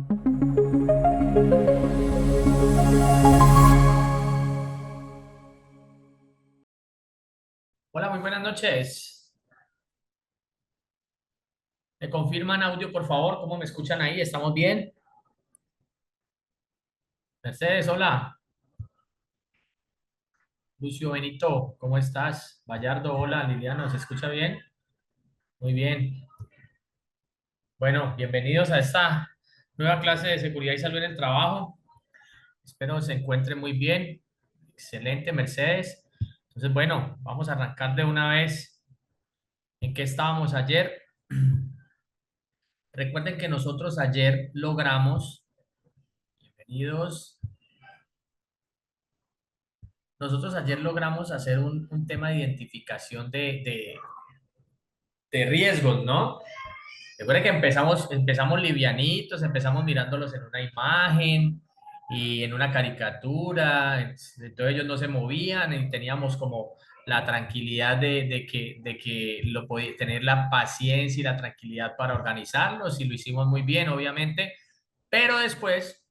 Hola, muy buenas noches. ¿Me confirman audio, por favor? ¿Cómo me escuchan ahí? ¿Estamos bien? Mercedes, hola. Lucio Benito, ¿cómo estás? Bayardo, hola. Liliano, ¿se escucha bien? Muy bien. Bueno, bienvenidos a esta nueva clase de seguridad y salud en el trabajo. Espero se encuentren muy bien. Excelente, Mercedes. Entonces, bueno, vamos a arrancar de una vez. ¿En qué estábamos ayer? Recuerden que nosotros ayer logramos, bienvenidos. Nosotros ayer logramos hacer un tema de identificación de riesgos, ¿no? Recuerden que empezamos livianitos, empezamos mirándolos en una imagen y en una caricatura, entonces ellos no se movían y teníamos como la tranquilidad de que lo podía tener la paciencia y la tranquilidad para organizarlos y lo hicimos muy bien, obviamente, pero después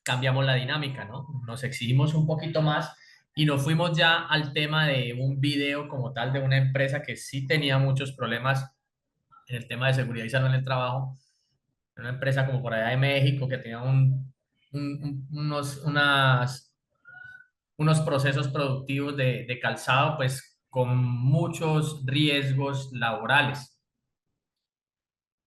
cambiamos la dinámica, ¿no? Nos exigimos un poquito más y nos fuimos ya al tema de un video como tal de una empresa que sí tenía muchos problemas en el tema de seguridad y salud en el trabajo. Una empresa como por allá de México que tenía unos procesos productivos de calzado, pues con muchos riesgos laborales.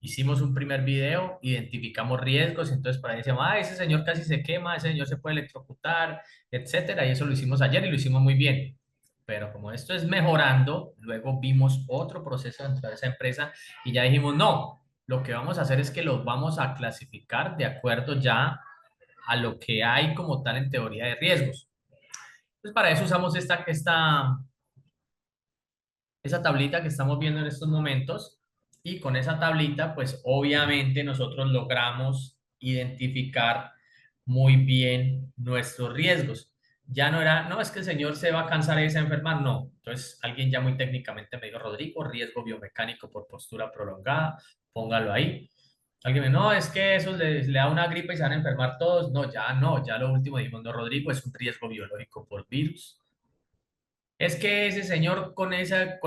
Hicimos un primer video, identificamos riesgos, entonces por ahí decíamos, ah, ese señor casi se quema, ese señor se puede electrocutar, etcétera, y eso lo hicimos ayer y lo hicimos muy bien. Pero como esto es mejorando, luego vimos otro proceso dentro de esa empresa y ya dijimos, no, lo que vamos a hacer es que los vamos a clasificar de acuerdo ya a lo que hay como tal en teoría de riesgos. Entonces para eso usamos esa tablita que estamos viendo en estos momentos y con esa tablita, pues obviamente nosotros logramos identificar muy bien nuestros riesgos. Ya no era, no, es que el señor se va a cansar y se va a enfermar, no. Entonces alguien ya muy técnicamente me dijo, Rodrigo, riesgo biomecánico por postura prolongada, póngalo ahí. Alguien me dijo, no, es que eso le da una gripe y se van a enfermar todos. No, ya lo último dijimos, no, Rodrigo, es un riesgo biológico por virus. Es que ese señor con esa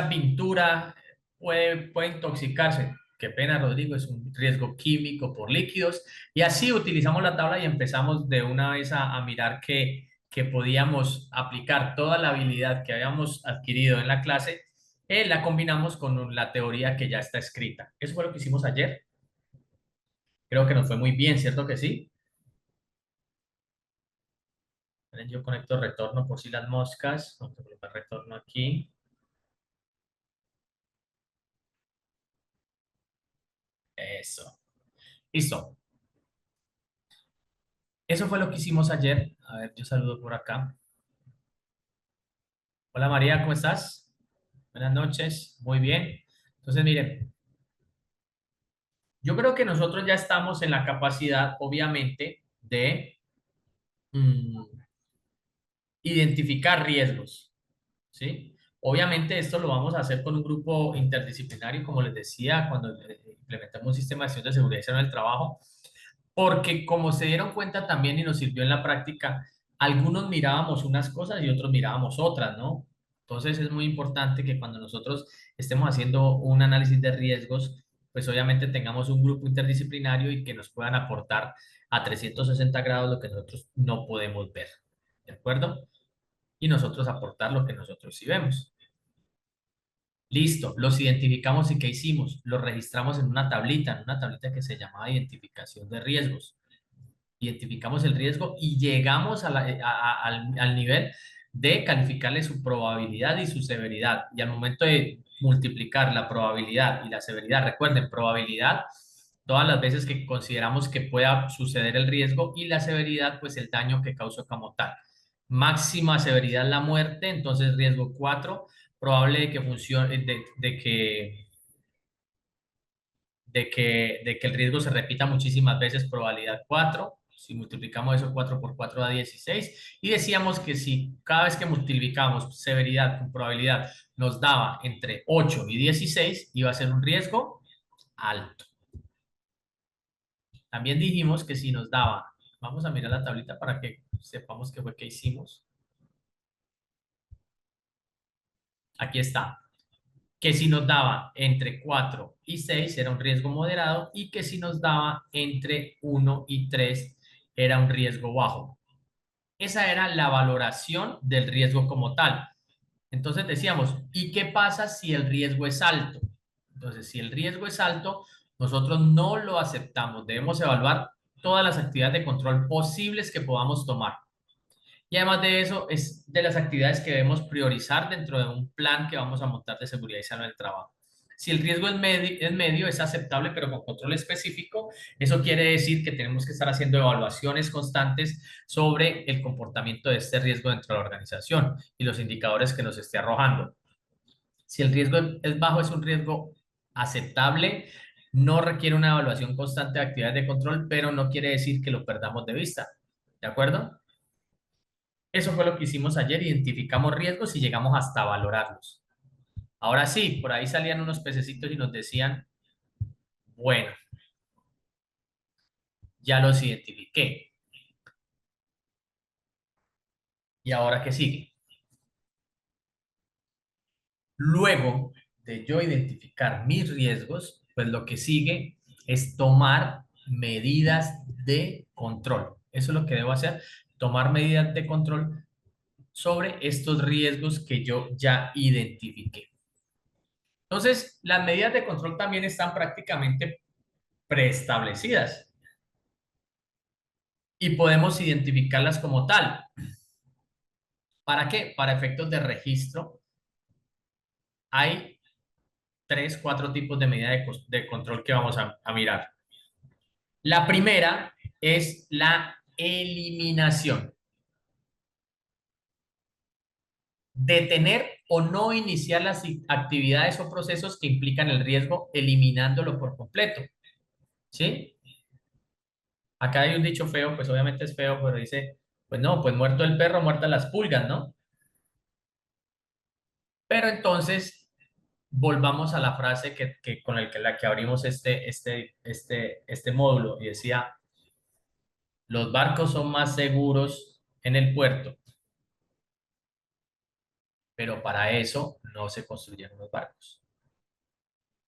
pintura puede intoxicarse. Qué pena, Rodrigo, es un riesgo químico por líquidos. Y así utilizamos la tabla y empezamos de una vez a mirar que podíamos aplicar toda la habilidad que habíamos adquirido en la clase, la combinamos con la teoría que ya está escrita. Eso fue lo que hicimos ayer. Creo que nos fue muy bien, ¿cierto que sí? Yo conecto retorno por si las moscas. Vamos a colocar retorno aquí. Eso. Listo. Eso fue lo que hicimos ayer. A ver, yo saludo por acá. Hola María, ¿cómo estás? Buenas noches. Muy bien. Entonces, miren, yo creo que nosotros ya estamos en la capacidad, obviamente, de mm, identificar riesgos, ¿sí? Obviamente esto lo vamos a hacer con un grupo interdisciplinario, como les decía, cuando implementamos un sistema de gestión de seguridad y salud en el trabajo, porque como se dieron cuenta también y nos sirvió en la práctica, algunos mirábamos unas cosas y otros mirábamos otras, ¿no? Entonces es muy importante que cuando nosotros estemos haciendo un análisis de riesgos, pues obviamente tengamos un grupo interdisciplinario y que nos puedan aportar a 360 grados lo que nosotros no podemos ver, ¿de acuerdo? Y nosotros aportar lo que nosotros sí vemos. Listo, los identificamos y ¿qué hicimos? Los registramos en una tablita que se llamaba identificación de riesgos. Identificamos el riesgo y llegamos al nivel de calificarle su probabilidad y su severidad. Y al momento de multiplicar la probabilidad y la severidad, recuerden, probabilidad, todas las veces que consideramos que pueda suceder el riesgo y la severidad, pues el daño que causó como tal. Máxima severidad la muerte, entonces riesgo 4 probable de que funcione, de que el riesgo se repita muchísimas veces, probabilidad 4. Si multiplicamos eso 4 por 4 da 16. Y decíamos que si cada vez que multiplicamos severidad con probabilidad nos daba entre 8 y 16, iba a ser un riesgo alto. También dijimos que si nos daba, vamos a mirar la tablita para que sepamos qué fue que hicimos. Aquí está. Que si nos daba entre 4 y 6 era un riesgo moderado y que si nos daba entre 1 y 3 era un riesgo bajo. Esa era la valoración del riesgo como tal. Entonces decíamos, ¿y qué pasa si el riesgo es alto? Entonces, si el riesgo es alto, nosotros no lo aceptamos. Debemos evaluar todas las actividades de control posibles que podamos tomar. Y además de eso, es de las actividades que debemos priorizar dentro de un plan que vamos a montar de seguridad y salud en el trabajo. Si el riesgo es medio, es aceptable, pero con control específico, eso quiere decir que tenemos que estar haciendo evaluaciones constantes sobre el comportamiento de este riesgo dentro de la organización y los indicadores que nos esté arrojando. Si el riesgo es bajo, es un riesgo aceptable, no requiere una evaluación constante de actividades de control, pero no quiere decir que lo perdamos de vista. ¿De acuerdo? Eso fue lo que hicimos ayer, identificamos riesgos y llegamos hasta valorarlos. Ahora sí, por ahí salían unos pececitos y nos decían, bueno, ya los identifiqué. ¿Y ahora qué sigue? Luego de yo identificar mis riesgos, pues lo que sigue es tomar medidas de control. Eso es lo que debo hacer, tomar medidas de control sobre estos riesgos que yo ya identifiqué. Entonces, las medidas de control también están prácticamente preestablecidas y podemos identificarlas como tal. ¿Para qué? Para efectos de registro hay tres, cuatro tipos de medidas de control que vamos a mirar. La primera es la eliminación. Detener o no iniciar las actividades o procesos que implican el riesgo, eliminándolo por completo. ¿Sí? Acá hay un dicho feo, pues obviamente es feo, pero dice, pues no, pues muerto el perro, muertas las pulgas, ¿no? Pero entonces, volvamos a la frase con la que abrimos este módulo y decía, los barcos son más seguros en el puerto, pero para eso no se construyeron los barcos.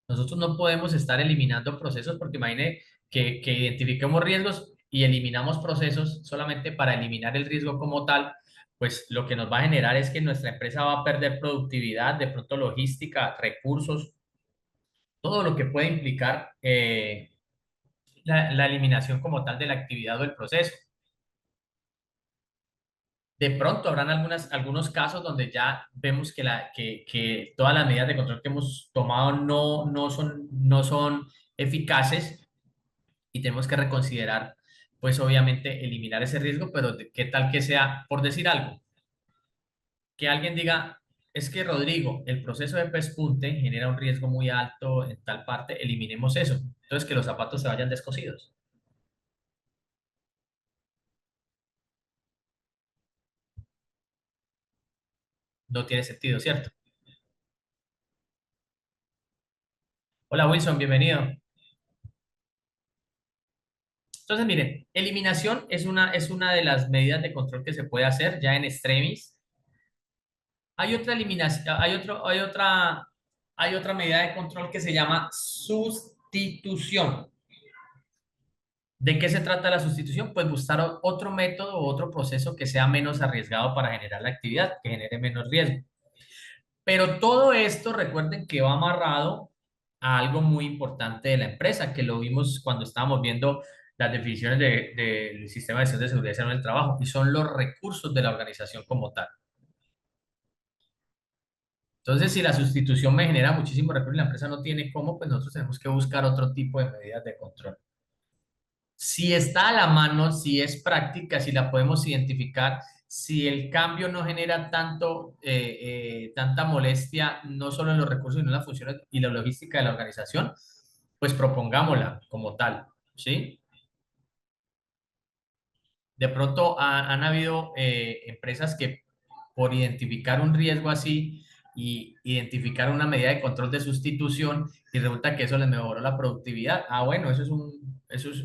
Nosotros no podemos estar eliminando procesos porque imagine que identifiquemos riesgos y eliminamos procesos solamente para eliminar el riesgo como tal, pues lo que nos va a generar es que nuestra empresa va a perder productividad, de pronto logística, recursos, todo lo que puede implicar la eliminación como tal de la actividad o el proceso. De pronto habrán algunos casos donde ya vemos que todas las medidas de control que hemos tomado no son eficaces y tenemos que reconsiderar, pues obviamente eliminar ese riesgo, pero qué tal que sea, por decir algo, que alguien diga, es que Rodrigo, el proceso de pespunte genera un riesgo muy alto en tal parte, eliminemos eso. Entonces que los zapatos se vayan descosidos. No tiene sentido, ¿cierto? Hola Wilson, bienvenido. Entonces, miren, eliminación es una de las medidas de control que se puede hacer ya en extremis. Hay otra eliminación, hay otra medida de control que se llama sustitución. ¿De qué se trata la sustitución? Pues buscar otro método o otro proceso que sea menos arriesgado para generar la actividad, que genere menos riesgo. Pero todo esto, recuerden que va amarrado a algo muy importante de la empresa, que lo vimos cuando estábamos viendo las definiciones del sistema de gestión de seguridad y salud en el trabajo, y son los recursos de la organización como tal. Entonces, si la sustitución me genera muchísimo recurso y la empresa no tiene cómo, pues nosotros tenemos que buscar otro tipo de medidas de control. Si está a la mano, si es práctica, si la podemos identificar, si el cambio no genera tanta molestia, no solo en los recursos, sino en las funciones y la logística de la organización, pues propongámosla como tal, ¿sí? De pronto han habido empresas que por identificar un riesgo así, y identificar una medida de control de sustitución y resulta que eso les mejoró la productividad. Ah, bueno, eso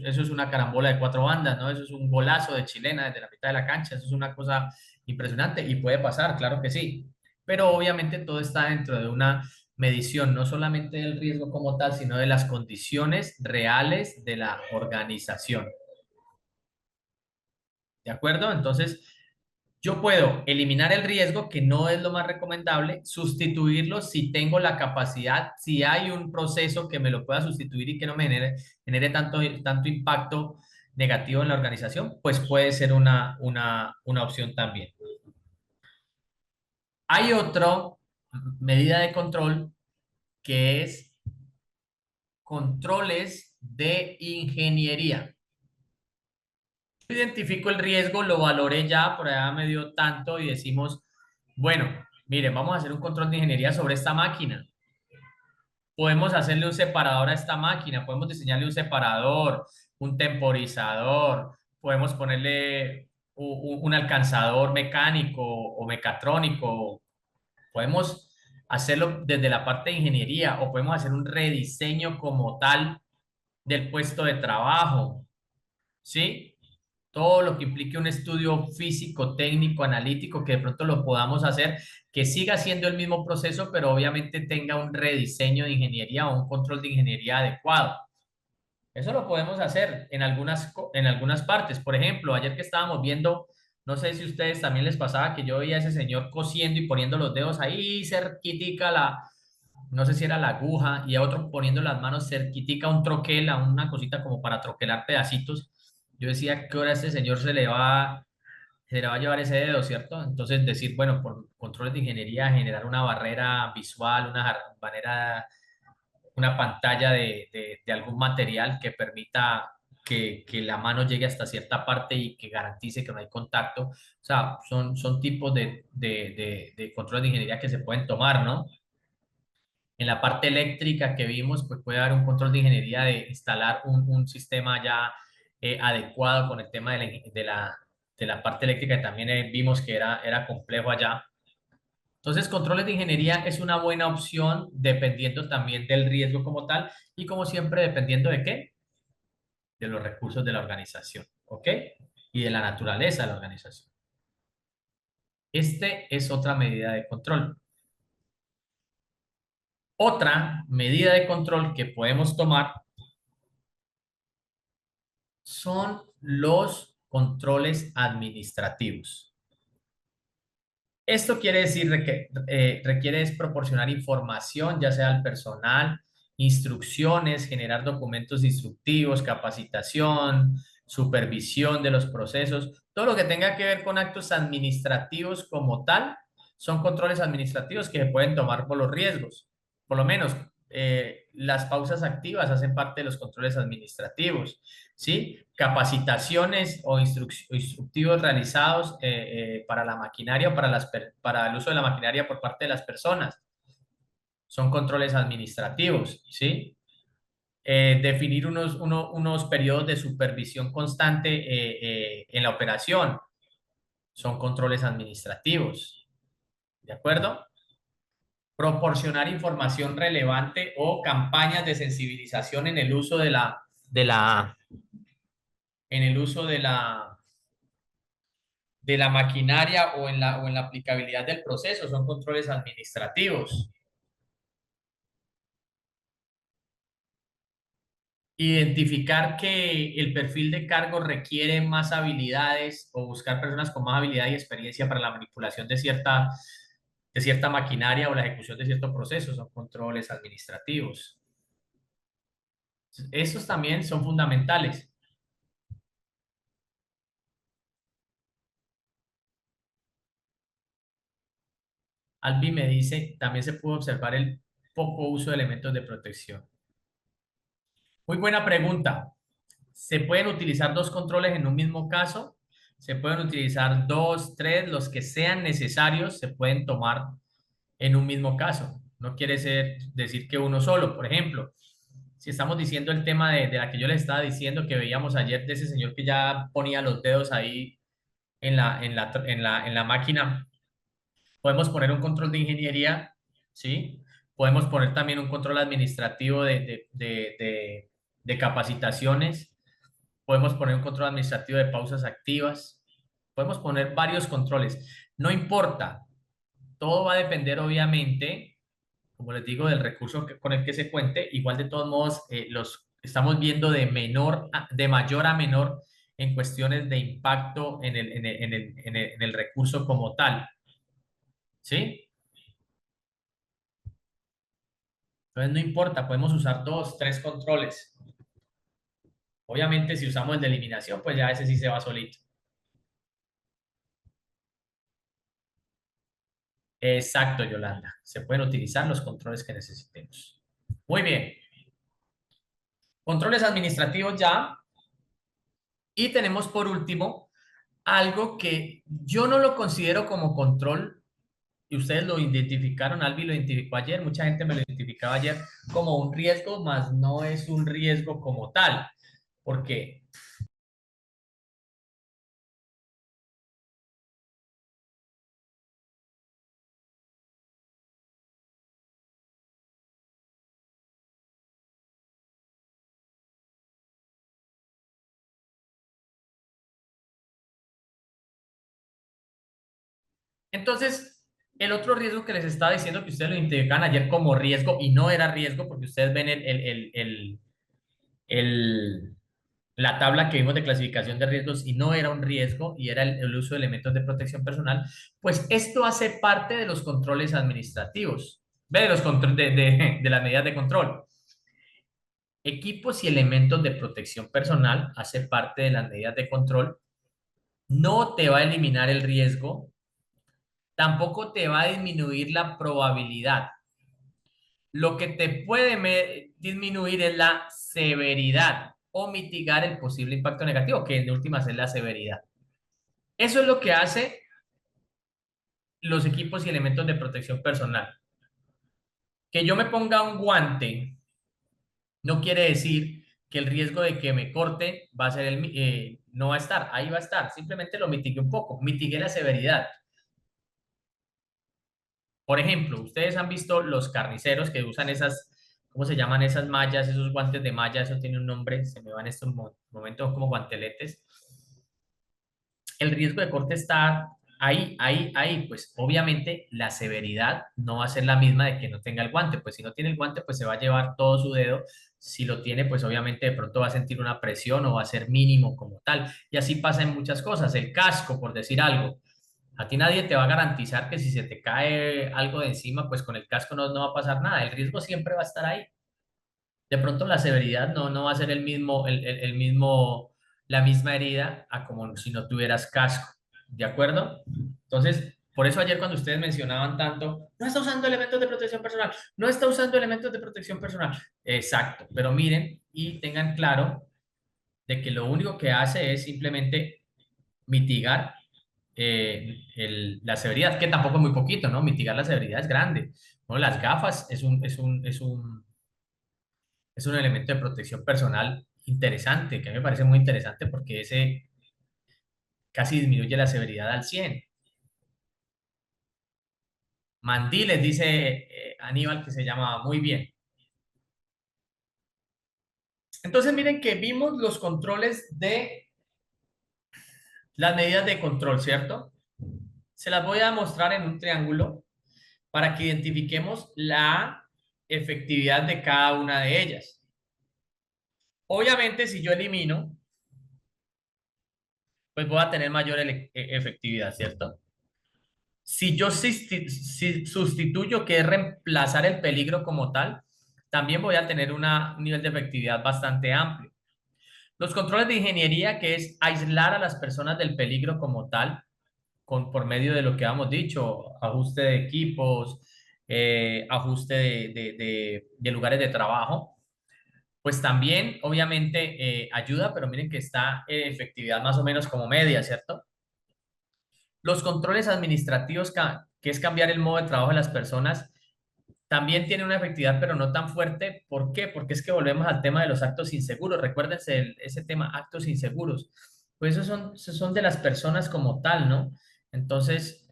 es una carambola de cuatro bandas, ¿no? Eso es un golazo de chilena desde la mitad de la cancha, eso es una cosa impresionante y puede pasar, claro que sí. Pero obviamente todo está dentro de una medición, no solamente del riesgo como tal, sino de las condiciones reales de la organización. ¿De acuerdo? Entonces, yo puedo eliminar el riesgo, que no es lo más recomendable, sustituirlo si tengo la capacidad, si hay un proceso que me lo pueda sustituir y que no me genere tanto impacto negativo en la organización, pues puede ser una opción también. Hay otra medida de control que es controles de ingeniería. Identifico el riesgo, lo valoré ya, por allá me dio tanto y decimos, bueno, miren, vamos a hacer un control de ingeniería sobre esta máquina. Podemos hacerle un separador a esta máquina, podemos diseñarle un separador, un temporizador, podemos ponerle un alcanzador mecánico o mecatrónico, podemos hacerlo desde la parte de ingeniería o podemos hacer un rediseño como tal del puesto de trabajo, ¿sí? Todo lo que implique un estudio físico, técnico, analítico, que de pronto lo podamos hacer, que siga siendo el mismo proceso, pero obviamente tenga un rediseño de ingeniería o un control de ingeniería adecuado. Eso lo podemos hacer en algunas partes. Por ejemplo, ayer que estábamos viendo, no sé si a ustedes también les pasaba que yo veía a ese señor cosiendo y poniendo los dedos ahí cerquitica no sé si era la aguja, y a otro poniendo las manos cerquitica un troquel, a una cosita como para troquelar pedacitos. Yo decía, ¿qué hora este señor se le va a llevar ese dedo, ¿cierto? Entonces decir, bueno, por controles de ingeniería, generar una barrera visual, una pantalla de algún material que permita que la mano llegue hasta cierta parte y que garantice que no hay contacto. O sea, son tipos de controles de ingeniería que se pueden tomar, ¿no? En la parte eléctrica que vimos, pues puede haber un control de ingeniería de instalar un sistema ya adecuado con el tema de la parte eléctrica, que también vimos que era complejo allá. Entonces, controles de ingeniería es una buena opción dependiendo también del riesgo como tal y como siempre dependiendo de qué, de los recursos de la organización, ¿ok? Y de la naturaleza de la organización. Este es otra medida de control. Otra medida de control que podemos tomar son los controles administrativos. Esto quiere decir que requiere es proporcionar información, ya sea al personal, instrucciones, generar documentos instructivos, capacitación, supervisión de los procesos, todo lo que tenga que ver con actos administrativos como tal, son controles administrativos que se pueden tomar por los riesgos. Por lo menos, las pausas activas hacen parte de los controles administrativos. ¿Sí? Capacitaciones o instructivos realizados para la maquinaria o para el uso de la maquinaria por parte de las personas. Son controles administrativos, ¿sí? Definir unos periodos de supervisión constante en la operación. Son controles administrativos, ¿de acuerdo? Proporcionar información relevante o campañas de sensibilización en el uso en el uso de la maquinaria o en la aplicabilidad del proceso, son controles administrativos. Identificar que el perfil de cargo requiere más habilidades o buscar personas con más habilidad y experiencia para la manipulación de cierta maquinaria o la ejecución de ciertos procesos, son controles administrativos. Estos también son fundamentales. Albi me dice, también se puede observar el poco uso de elementos de protección. Muy buena pregunta. Se pueden utilizar dos controles en un mismo caso, se pueden utilizar dos, tres, los que sean necesarios, se pueden tomar en un mismo caso. No quiere decir que uno solo. Por ejemplo, si estamos diciendo el tema de la que yo les estaba diciendo que veíamos ayer de ese señor que ya ponía los dedos ahí en la máquina, podemos poner un control de ingeniería ¿sí? Podemos poner también un control administrativo de capacitaciones. Podemos poner un control administrativo de pausas activas. Podemos poner varios controles. No importa. Todo va a depender, obviamente, como les digo, del recurso con el que se cuente. Igual, de todos modos, los estamos viendo de mayor a menor en cuestiones de impacto en el recurso como tal. ¿Sí? Entonces, no importa, podemos usar dos, tres controles. Obviamente, si usamos el de eliminación, pues ya ese sí se va solito. Exacto, Yolanda. Se pueden utilizar los controles que necesitemos. Muy bien. Controles administrativos ya. Y tenemos por último algo que yo no lo considero como control, y ustedes lo identificaron, Albi lo identificó ayer, mucha gente me lo identificaba ayer como un riesgo, mas no es un riesgo como tal. Porque entonces, el otro riesgo que les estaba diciendo que ustedes lo identificaban ayer como riesgo y no era riesgo, porque ustedes ven el- la tabla que vimos de clasificación de riesgos y no era un riesgo y era el uso de elementos de protección personal, pues esto hace parte de los controles administrativos, ve, de los de las medidas de control. Equipos y elementos de protección personal hace parte de las medidas de control. No te va a eliminar el riesgo, tampoco te va a disminuir la probabilidad. Lo que te puede disminuir es la severidad o mitigar el posible impacto negativo, que en últimas es la severidad. Eso es lo que hace los equipos y elementos de protección personal. Que yo me ponga un guante no quiere decir que el riesgo de que me corte va a ser no va a estar, ahí va a estar. Simplemente lo mitigué un poco, mitigué la severidad. Por ejemplo, ustedes han visto los carniceros que usan esas, ¿cómo se llaman esas mallas, esos guantes de malla? Eso tiene un nombre, se me van estos momentos como guanteletes. El riesgo de corte está ahí, pues obviamente la severidad no va a ser la misma de que no tenga el guante, pues si no tiene el guante, pues se va a llevar todo su dedo, si lo tiene, pues obviamente de pronto va a sentir una presión o va a ser mínimo como tal, y así pasa en muchas cosas, el casco, por decir algo, a ti nadie te va a garantizar que si se te cae algo de encima, pues con el casco no va a pasar nada, el riesgo siempre va a estar ahí. De pronto la severidad no va a ser el mismo, la misma herida a como si no tuvieras casco, ¿de acuerdo? Entonces, por eso ayer cuando ustedes mencionaban tanto, no está usando elementos de protección personal, no está usando elementos de protección personal. Exacto, pero miren y tengan claro de que lo único que hace es simplemente mitigar la severidad, que tampoco es muy poquito, ¿no? Mitigar la severidad es grande. Bueno, las gafas es un elemento de protección personal interesante, que a mí me parece muy interesante porque ese casi disminuye la severidad al 100. Mandiles, dice Aníbal, que se llama muy bien. Entonces, miren que vimos los controles de las medidas de control, ¿cierto? Se las voy a mostrar en un triángulo para que identifiquemos la efectividad de cada una de ellas. Obviamente, si yo elimino, pues voy a tener mayor efectividad, ¿cierto? Si yo si sustituyo, que es reemplazar el peligro como tal, también voy a tener un nivel de efectividad bastante amplio. Los controles de ingeniería, que es aislar a las personas del peligro como tal, por medio de lo que hemos dicho, ajuste de equipos, ajuste de lugares de trabajo, pues también obviamente ayuda, pero miren que está efectividad más o menos como media, ¿cierto? Los controles administrativos, que es cambiar el modo de trabajo de las personas, también tienen una efectividad, pero no tan fuerte. ¿Por qué? Porque es que volvemos al tema de los actos inseguros. Recuérdense ese tema, actos inseguros. Pues esos son de las personas como tal, ¿no? Entonces,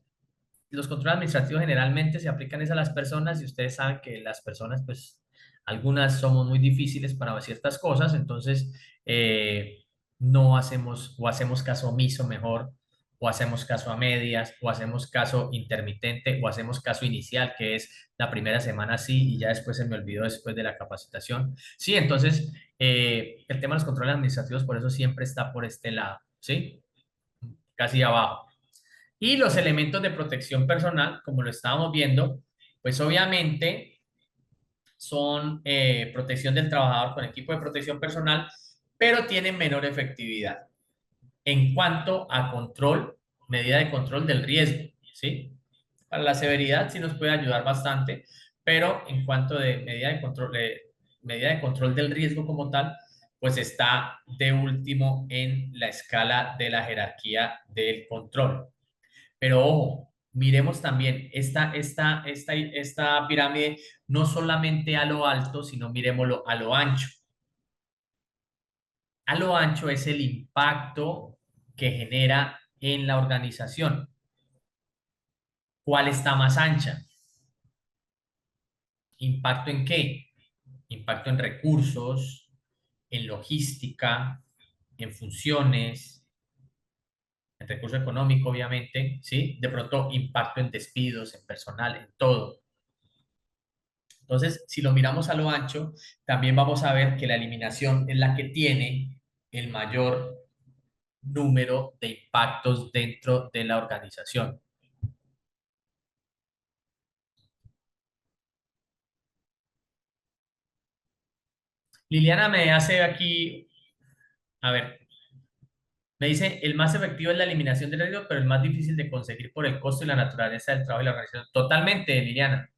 los controles administrativos generalmente se aplican es a las personas y ustedes saben que las personas, pues, algunas somos muy difíciles para ciertas cosas, entonces no hacemos o hacemos caso omiso mejor, o hacemos caso a medias, o hacemos caso intermitente, o hacemos caso inicial, que es la primera semana sí y ya después se me olvidó después de la capacitación. Sí, entonces el tema de los controles administrativos por eso siempre está por este lado, ¿sí? Casi abajo. Y los elementos de protección personal, como lo estábamos viendo, pues obviamente son protección del trabajador con equipo de protección personal, pero tienen menor efectividad en cuanto a control, medida de control del riesgo, ¿sí? Para la severidad sí nos puede ayudar bastante, pero en cuanto de medida de control del riesgo como tal, pues está de último en la escala de la jerarquía del control. Pero ojo, miremos también esta pirámide no solamente a lo alto, sino miremoslo a lo ancho. A lo ancho es el impacto que genera en la organización. ¿Cuál está más ancha? ¿Impacto en qué? Impacto en recursos, en logística, en funciones, en recurso económico, obviamente, ¿sí? De pronto, impacto en despidos, en personal, en todo. Entonces, si lo miramos a lo ancho, también vamos a ver que la eliminación es la que tiene el mayor número de impactos dentro de la organización. Liliana me hace aquí, a ver, me dice, el más efectivo es la eliminación del riesgo, pero el más difícil de conseguir por el costo y la naturaleza del trabajo y la organización. Totalmente, Liliana.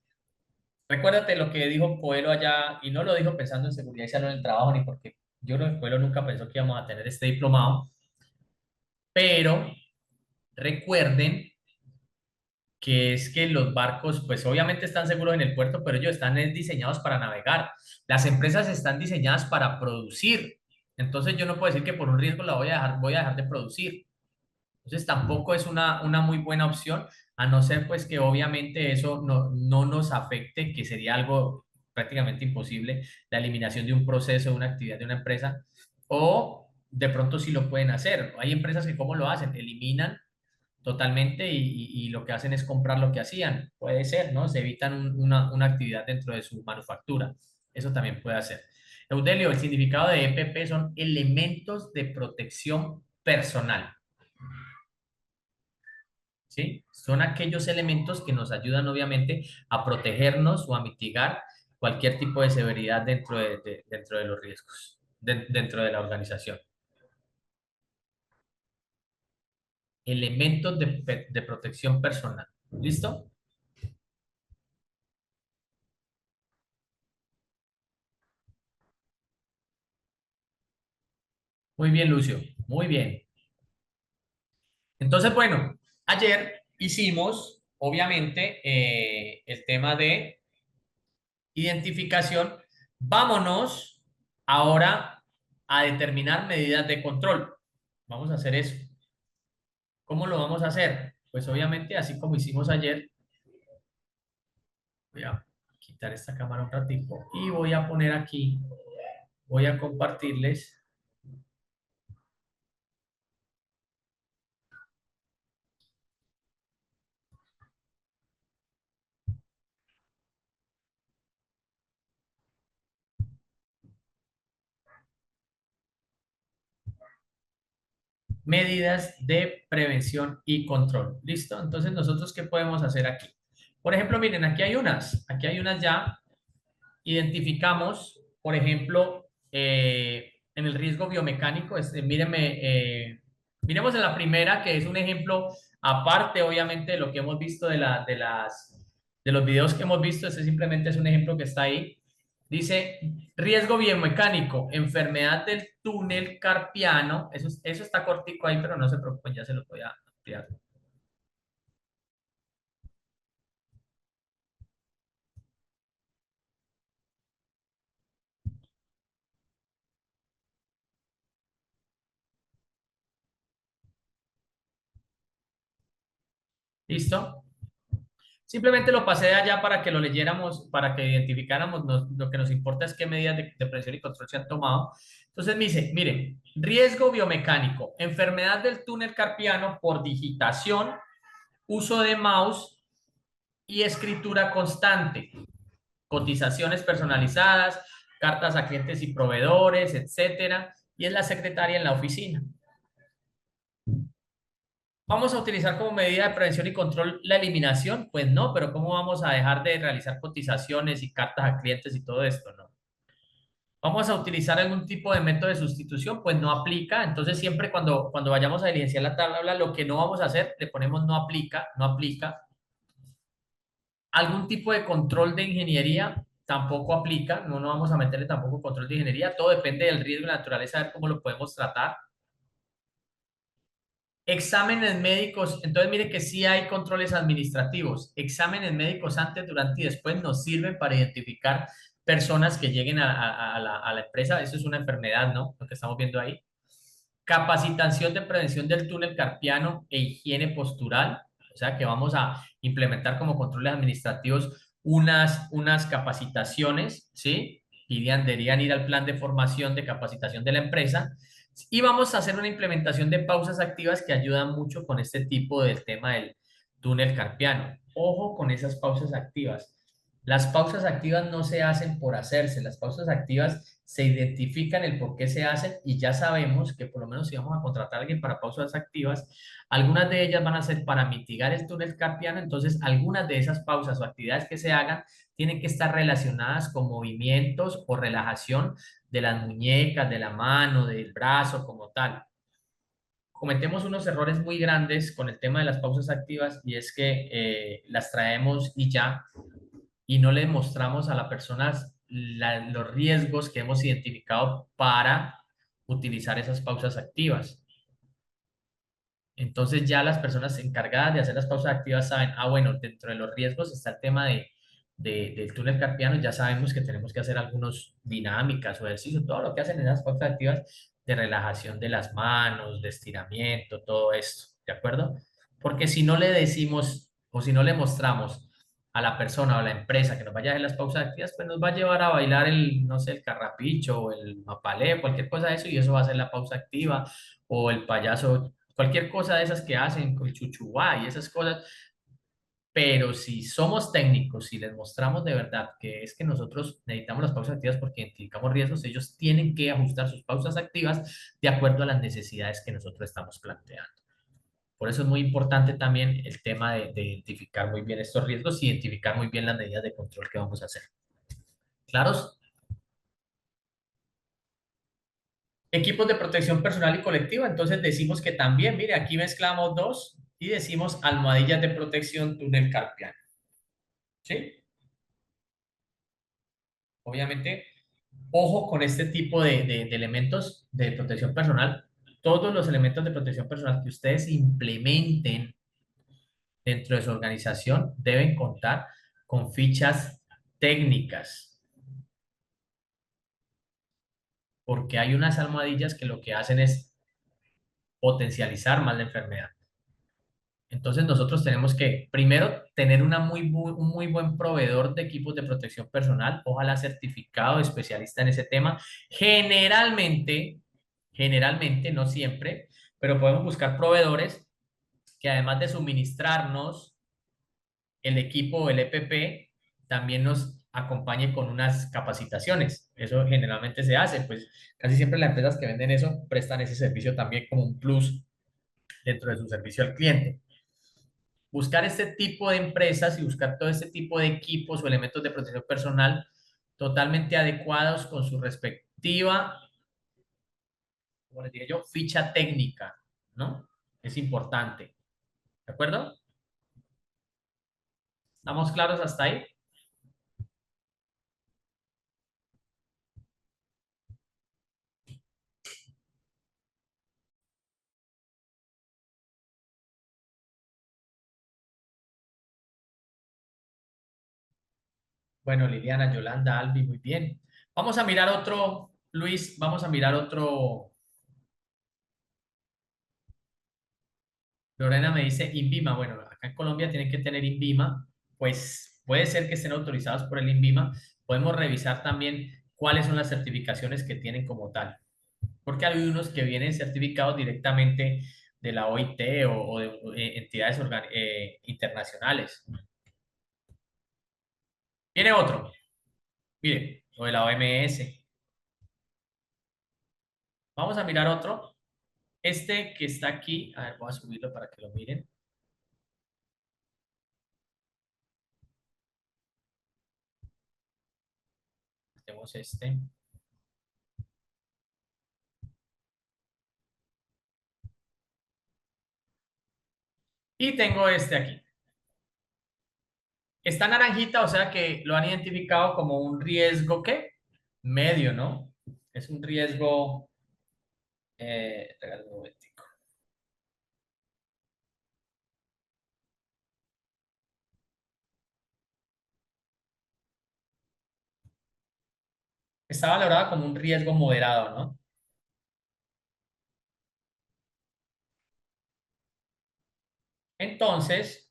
Recuérdate lo que dijo Coelho allá, y no lo dijo pensando en seguridad y salud en el trabajo, ni porque yo creo que Coelho nunca pensó que íbamos a tener este diplomado, pero recuerden que es que los barcos, pues obviamente están seguros en el puerto, pero ellos están diseñados para navegar. Las empresas están diseñadas para producir. Entonces yo no puedo decir que por un riesgo voy a dejar de producir. Entonces tampoco es una muy buena opción, a no ser pues que obviamente eso no nos afecte, que sería algo prácticamente imposible, la eliminación de un proceso, de una actividad de una empresa, o de pronto sí lo pueden hacer. Hay empresas que cómo lo hacen, eliminan totalmente y lo que hacen es comprar lo que hacían. Puede ser, ¿no? Se evitan una actividad dentro de su manufactura. Eso también puede hacer. Eudelio, el significado de EPP son elementos de protección personal. ¿Sí? Son aquellos elementos que nos ayudan obviamente a protegernos o a mitigar cualquier tipo de severidad dentro de los riesgos, dentro de la organización. Elementos de protección personal. ¿Listo? Muy bien, Lucio. Muy bien. Entonces, bueno, ayer hicimos, obviamente, el tema de identificación. Vámonos ahora a determinar medidas de control. Vamos a hacer eso. ¿Cómo lo vamos a hacer? Pues obviamente, así como hicimos ayer, voy a quitar esta cámara un ratico y voy a poner aquí, voy a compartirles medidas de prevención y control. ¿Listo? Entonces, ¿nosotros qué podemos hacer aquí? Por ejemplo, miren, aquí hay unas ya, identificamos, por ejemplo, en el riesgo biomecánico, mírenme, miremos en la primera, que es un ejemplo aparte, obviamente, de lo que hemos visto de los videos que hemos visto, este simplemente es un ejemplo que está ahí. Dice, riesgo biomecánico, enfermedad del túnel carpiano, eso está cortico ahí, pero no se preocupen, ya se los voy a ampliar. ¿Listo? Simplemente lo pasé de allá para que lo leyéramos, para que identificáramos. Lo que nos importa es qué medidas de prevención y control se han tomado. Entonces me dice, miren, riesgo biomecánico, enfermedad del túnel carpiano por digitación, uso de mouse y escritura constante, cotizaciones personalizadas, cartas a clientes y proveedores, etcétera, y es la secretaria en la oficina. ¿Vamos a utilizar como medida de prevención y control la eliminación? Pues no, pero ¿cómo vamos a dejar de realizar cotizaciones y cartas a clientes y todo esto? No. ¿Vamos a utilizar algún tipo de método de sustitución? Pues no aplica. Entonces, siempre cuando vayamos a diligenciar la tabla, lo que no vamos a hacer, le ponemos no aplica, no aplica. Algún tipo de control de ingeniería tampoco aplica. No, no vamos a meterle tampoco control de ingeniería. Todo depende del riesgo y la naturaleza, de ver cómo lo podemos tratar. Exámenes médicos, entonces mire que sí hay controles administrativos. Exámenes médicos antes, durante y después nos sirven para identificar personas que lleguen a la empresa. Eso es una enfermedad, ¿no? Lo que estamos viendo ahí. Capacitación de prevención del túnel carpiano e higiene postural. O sea que vamos a implementar como controles administrativos unas capacitaciones, ¿sí? Deberían ir al plan de formación de capacitación de la empresa y vamos a hacer una implementación de pausas activas que ayudan mucho con este tipo del tema del túnel carpiano. Ojo con esas pausas activas. Las pausas activas no se hacen por hacerse, las pausas activas se identifican el por qué se hacen y ya sabemos que por lo menos si vamos a contratar a alguien para pausas activas, algunas de ellas van a ser para mitigar el túnel carpiano, entonces algunas de esas pausas o actividades que se hagan tienen que estar relacionadas con movimientos o relajación de las muñecas, de la mano, del brazo como tal. Cometemos unos errores muy grandes con el tema de las pausas activas y es que las traemos y ya, y no le mostramos a las personas los riesgos que hemos identificado para utilizar esas pausas activas. Entonces ya las personas encargadas de hacer las pausas activas saben, bueno, dentro de los riesgos está el tema del túnel carpiano, ya sabemos que tenemos que hacer algunos dinámicas o ejercicios, todo lo que hacen en esas pausas activas de relajación de las manos, de estiramiento, todo esto, ¿de acuerdo? Porque si no le decimos o si no le mostramos a la persona o a la empresa que nos vaya a hacer las pausas activas, pues nos va a llevar a bailar el, no sé, el carrapicho o el mapalé, cualquier cosa de eso, y eso va a ser la pausa activa, o el payaso, cualquier cosa de esas que hacen, con el chuchuá y esas cosas. Pero si somos técnicos, si les mostramos de verdad que es que nosotros necesitamos las pausas activas porque identificamos riesgos, ellos tienen que ajustar sus pausas activas de acuerdo a las necesidades que nosotros estamos planteando. Por eso es muy importante también el tema de identificar muy bien estos riesgos y identificar muy bien las medidas de control que vamos a hacer. ¿Claros? Equipos de protección personal y colectiva. Entonces decimos que también, mire, aquí mezclamos dos y decimos almohadillas de protección túnel carpiano. ¿Sí? Obviamente, ojo con este tipo de elementos de protección personal. Todos los elementos de protección personal que ustedes implementen dentro de su organización deben contar con fichas técnicas, porque hay unas almohadillas que lo que hacen es potencializar más la enfermedad. Entonces nosotros tenemos que primero tener un muy buen proveedor de equipos de protección personal, ojalá certificado, especialista en ese tema. Generalmente, no siempre, pero podemos buscar proveedores que además de suministrarnos el equipo o el EPP, también nos acompañe con unas capacitaciones. Eso generalmente se hace, pues casi siempre las empresas que venden eso prestan ese servicio también como un plus dentro de su servicio al cliente. Buscar este tipo de empresas y buscar todo este tipo de equipos o elementos de protección personal totalmente adecuados con su respectiva, como les dije yo, ficha técnica, ¿no? Es importante. ¿De acuerdo? ¿Estamos claros hasta ahí? Bueno, Liliana, Yolanda, Albi, muy bien. Vamos a mirar otro, Luis, vamos a mirar otro. Lorena me dice INVIMA. Bueno, acá en Colombia tienen que tener INVIMA. pues puede ser que estén autorizados por el INVIMA. Podemos revisar también cuáles son las certificaciones que tienen como tal, porque hay unos que vienen certificados directamente de la OIT o de entidades internacionales. Viene otro, mire, o de la OMS. Vamos a mirar otro. Este que está aquí, a ver, voy a subirlo para que lo miren. Tenemos este. Y tengo este aquí. Está naranjita, o sea que lo han identificado como un riesgo, ¿qué? Medio, ¿no? Es un riesgo, regálame un momentico. Está valorada como un riesgo moderado, ¿no? Entonces,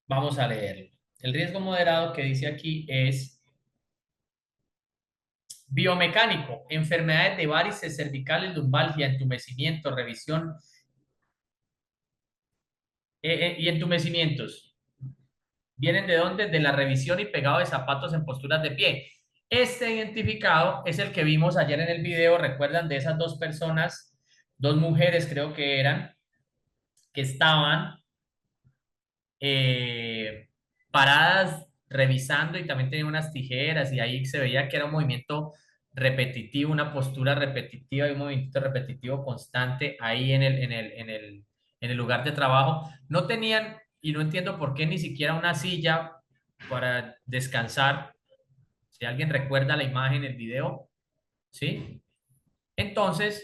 vamos a leerlo. El riesgo moderado que dice aquí es biomecánico, enfermedades de varices cervicales, lumbalgia, entumecimiento, revisión y entumecimientos. ¿Vienen de dónde? De la revisión y pegado de zapatos en posturas de pie. Este identificado es el que vimos ayer en el video, recuerdan de esas dos personas, dos mujeres creo que eran, que estaban eh, paradas revisando y también tenían unas tijeras y ahí se veía que era un movimiento repetitivo, una postura repetitiva y un movimiento repetitivo constante ahí en el lugar de trabajo. No tenían, y no entiendo por qué, ni siquiera una silla para descansar. Si alguien recuerda la imagen, el video, ¿sí? Entonces,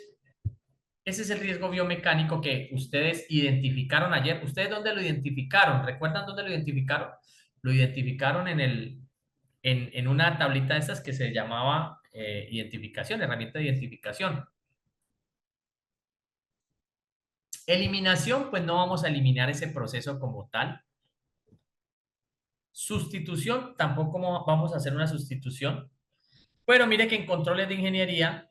ese es el riesgo biomecánico que ustedes identificaron ayer. ¿Ustedes dónde lo identificaron? ¿Recuerdan dónde lo identificaron? Lo identificaron en una tablita de estas que se llamaba identificación, herramienta de identificación. Eliminación, pues no vamos a eliminar ese proceso como tal. Sustitución, tampoco vamos a hacer una sustitución. Pero mire que en controles de ingeniería,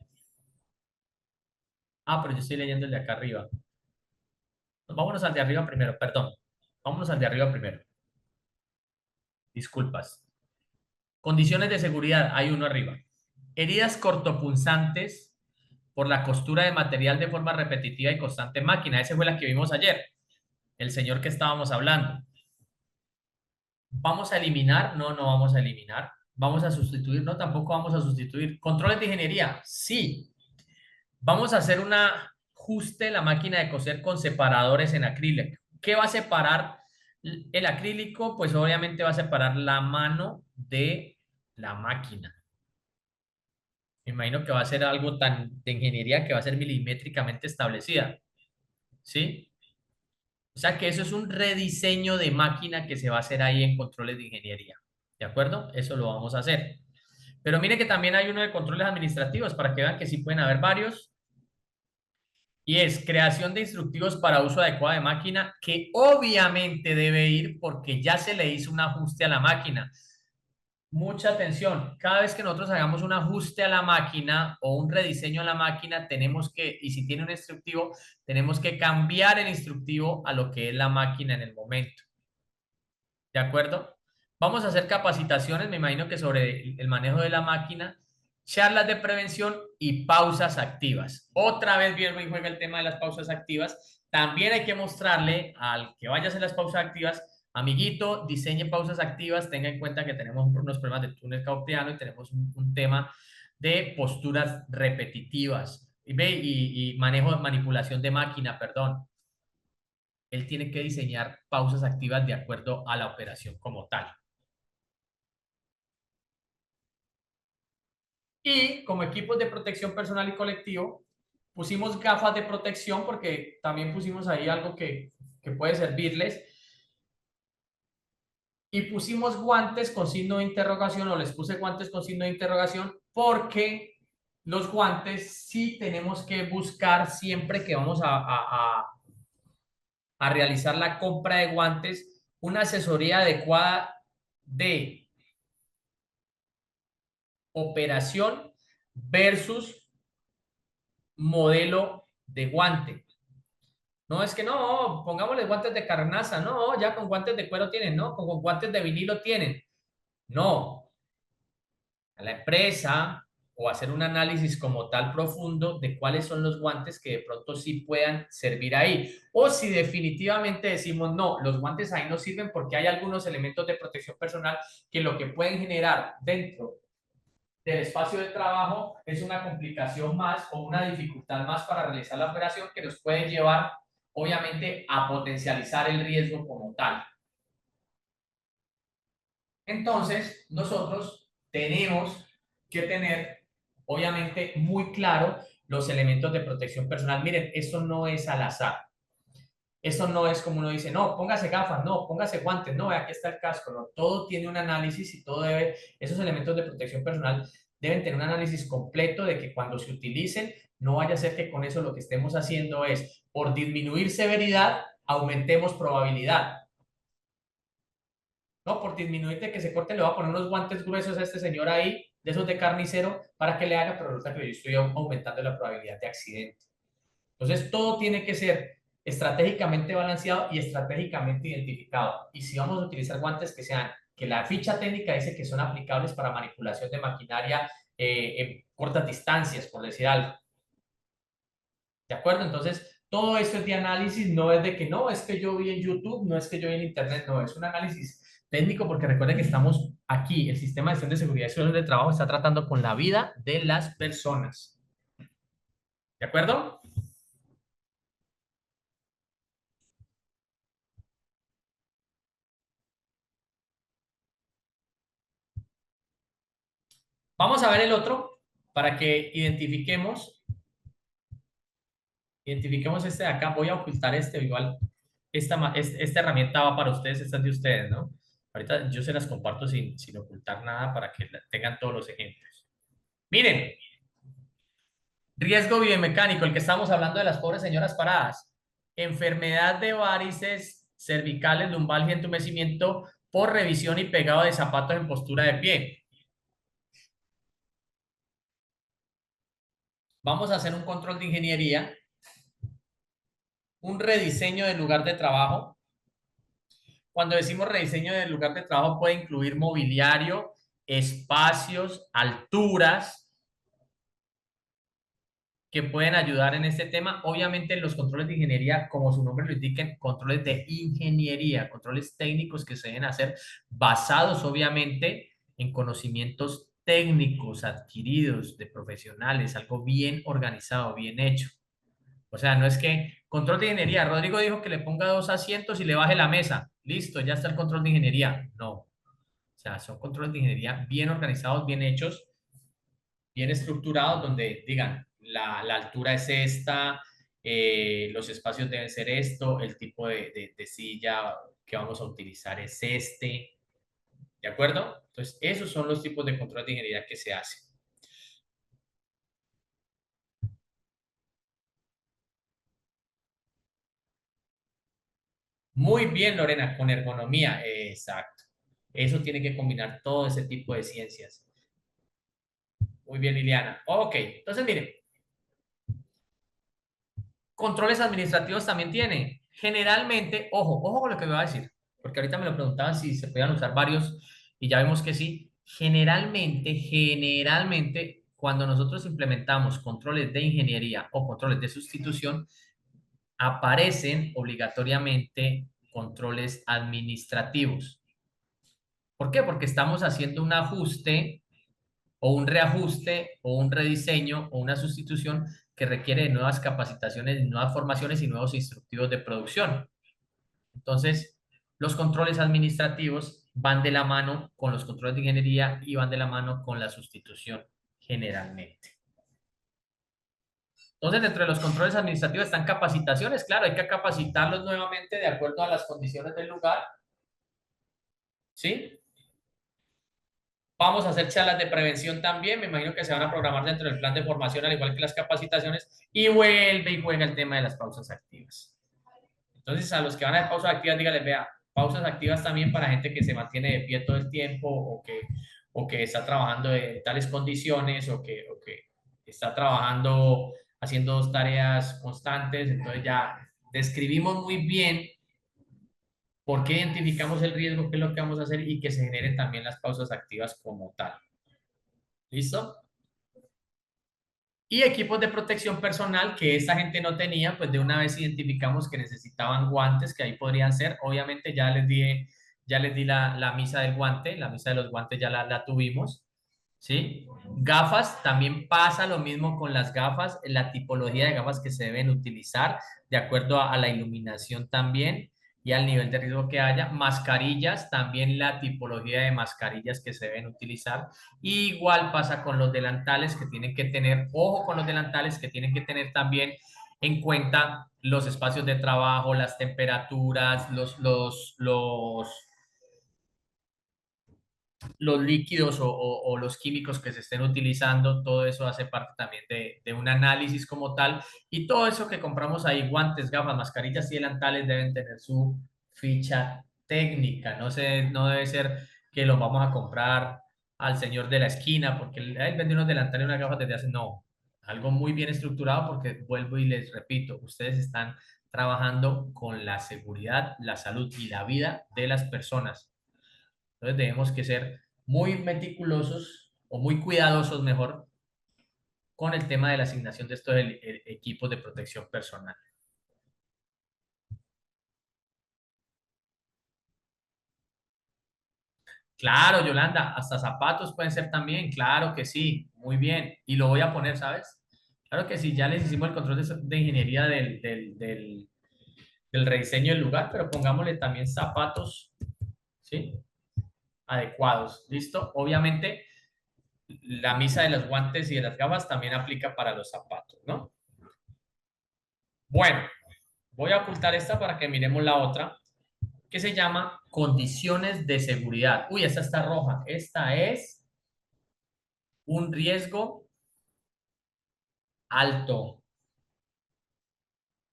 pero yo estoy leyendo el de acá arriba. Vámonos al de arriba primero, perdón. Vámonos al de arriba primero. Disculpas. Condiciones de seguridad, hay uno arriba. Heridas cortopunzantes por la costura de material de forma repetitiva y constante en máquina. Esa fue la que vimos ayer. El señor que estábamos hablando. ¿Vamos a eliminar? No, no vamos a eliminar. ¿Vamos a sustituir? No, tampoco vamos a sustituir. ¿Controles de ingeniería? Sí. Vamos a hacer un ajuste de la máquina de coser con separadores en acrílico. ¿Qué va a separar el acrílico? Pues obviamente va a separar la mano de la máquina. Me imagino que va a ser algo tan de ingeniería que va a ser milimétricamente establecida, ¿sí? O sea que eso es un rediseño de máquina que se va a hacer ahí en controles de ingeniería, ¿de acuerdo? Eso lo vamos a hacer. Pero mire que también hay uno de controles administrativos para que vean que sí pueden haber varios. Y es creación de instructivos para uso adecuado de máquina, que obviamente debe ir porque ya se le hizo un ajuste a la máquina. Mucha atención, cada vez que nosotros hagamos un ajuste a la máquina o un rediseño a la máquina, tenemos que, y si tiene un instructivo, tenemos que cambiar el instructivo a lo que es la máquina en el momento. ¿De acuerdo? Vamos a hacer capacitaciones, me imagino que sobre el manejo de la máquina, charlas de prevención y pausas activas. Otra vez bien juega el tema de las pausas activas. También hay que mostrarle al que vaya a hacer las pausas activas, amiguito, diseñe pausas activas, tenga en cuenta que tenemos unos problemas de túnel caupiano y tenemos un tema de posturas repetitivas y manejo, manipulación de máquina, perdón. Él tiene que diseñar pausas activas de acuerdo a la operación como tal. Y como equipos de protección personal y colectivo, pusimos gafas de protección porque también pusimos ahí algo que puede servirles. Y pusimos guantes con signo de interrogación o les puse guantes con signo de interrogación porque los guantes sí tenemos que buscar siempre que vamos a realizar la compra de guantes una asesoría adecuada de operación versus modelo de guante. No es que no, pongámosle guantes de carnaza, no, ya con guantes de cuero tienen, no, con guantes de vinilo tienen. No, a la empresa o hacer un análisis como tal profundo de cuáles son los guantes que de pronto sí puedan servir ahí. O si definitivamente decimos, no, los guantes ahí no sirven porque hay algunos elementos de protección personal que lo que pueden generar dentro del espacio de trabajo es una complicación más o una dificultad más para realizar la operación que nos puede llevar, obviamente, a potencializar el riesgo como tal. Entonces, nosotros tenemos que tener, obviamente, muy claro los elementos de protección personal. Miren, eso no es al azar. Eso no es como uno dice, no, póngase gafas, no, póngase guantes, no, aquí está el casco, no. Todo tiene un análisis y todo debe, esos elementos de protección personal deben tener un análisis completo de que cuando se utilicen, no vaya a ser que con eso lo que estemos haciendo es, por disminuir severidad, aumentemos probabilidad. No, por disminuir de que se corte, le voy a poner unos guantes gruesos a este señor ahí, de esos de carnicero, para que le haga, pero resulta que yo estoy aumentando la probabilidad de accidente. Entonces, todo tiene que ser estratégicamente balanceado y estratégicamente identificado. Y si vamos a utilizar guantes que sean, que la ficha técnica dice que son aplicables para manipulación de maquinaria en cortas distancias, por decir algo. ¿De acuerdo? Entonces, todo esto es de análisis, no es de que no, es que yo vi en YouTube, no es que yo vi en Internet, no, es un análisis técnico porque recuerden que estamos aquí, el sistema de gestión de seguridad y salud de trabajo está tratando con la vida de las personas. ¿De acuerdo? Vamos a ver el otro para que identifiquemos este de acá. Voy a ocultar este, igual esta herramienta va para ustedes, esta es de ustedes, ¿no? Ahorita yo se las comparto sin ocultar nada para que tengan todos los ejemplos. Miren, riesgo biomecánico, el que estamos hablando de las pobres señoras paradas. Enfermedad de varices cervicales, lumbalgia, entumecimiento por revisión y pegado de zapatos en postura de pie. Vamos a hacer un control de ingeniería, un rediseño del lugar de trabajo. Cuando decimos rediseño del lugar de trabajo puede incluir mobiliario, espacios, alturas que pueden ayudar en este tema. Obviamente los controles de ingeniería, como su nombre lo indica, controles de ingeniería, controles técnicos que se deben hacer basados obviamente en conocimientos técnicos adquiridos de profesionales, algo bien organizado, bien hecho. O sea, no es que control de ingeniería, Rodrigo dijo que le ponga 2 asientos y le baje la mesa. Listo, ya está el control de ingeniería. No. O sea, son controles de ingeniería bien organizados, bien hechos, bien estructurados, donde digan, la altura es esta, los espacios deben ser esto, el tipo de silla que vamos a utilizar es este. ¿De acuerdo? Entonces, esos son los tipos de control de ingeniería que se hacen. Muy bien, Lorena, con ergonomía. Exacto. Eso tiene que combinar todo ese tipo de ciencias. Muy bien, Liliana. Ok, entonces miren, controles administrativos también tiene. Generalmente, ojo con lo que me va a decir, porque ahorita me lo preguntaban si se podían usar varios y ya vemos que sí. Generalmente, cuando nosotros implementamos controles de ingeniería o controles de sustitución, aparecen obligatoriamente controles administrativos. ¿Por qué? Porque estamos haciendo un ajuste o un reajuste o un rediseño o una sustitución que requiere de nuevas capacitaciones, nuevas formaciones y nuevos instructivos de producción. Entonces, los controles administrativos van de la mano con los controles de ingeniería y van de la mano con la sustitución generalmente. Entonces, dentro de los controles administrativos están capacitaciones, claro, hay que capacitarlos nuevamente de acuerdo a las condiciones del lugar, ¿sí? Vamos a hacer charlas de prevención también, me imagino que se van a programar dentro del plan de formación, al igual que las capacitaciones, y vuelve y juega el tema de las pausas activas. Entonces, a los que van a hacer pausas activas, díganles, vea, pausas activas también para gente que se mantiene de pie todo el tiempo o que está trabajando en tales condiciones o que está trabajando haciendo tareas constantes. Entonces, ya describimos muy bien por qué identificamos el riesgo, qué es lo que vamos a hacer y que se generen también las pausas activas como tal. ¿Listo? Y equipos de protección personal que esta gente no tenía, pues de una vez identificamos que necesitaban guantes, que ahí podrían ser. Obviamente ya les di la misa del guante, la misa de los guantes ya la tuvimos, ¿sí? Gafas, también pasa lo mismo con las gafas, la tipología de gafas que se deben utilizar, de acuerdo a la iluminación también y al nivel de riesgo que haya. Mascarillas, también la tipología de mascarillas que se deben utilizar. Igual pasa con los delantales que tienen que tener, ojo con los delantales que tienen que tener también en cuenta los espacios de trabajo, las temperaturas, los líquidos o los químicos que se estén utilizando, todo eso hace parte también de un análisis como tal. Y todo eso que compramos ahí, guantes, gafas, mascarillas y delantales, deben tener su ficha técnica. No debe ser que los vamos a comprar al señor de la esquina porque él vende unos delantales y unas gafas desde hace... No, algo muy bien estructurado porque vuelvo y les repito, ustedes están trabajando con la seguridad, la salud y la vida de las personas. Entonces debemos que ser muy meticulosos o muy cuidadosos, mejor, con el tema de la asignación de estos equipos de protección personal. Claro, Yolanda, hasta zapatos pueden ser también, claro que sí, muy bien. Y lo voy a poner, ¿sabes? Claro que sí, ya les hicimos el control de ingeniería del rediseño del lugar, pero pongámosle también zapatos, ¿sí? Adecuados, ¿listo? Obviamente, la misa de los guantes y de las gafas también aplica para los zapatos, ¿no? Bueno, voy a ocultar esta para que miremos la otra, que se llama condiciones de seguridad. Uy, esta está roja. Esta es un riesgo alto.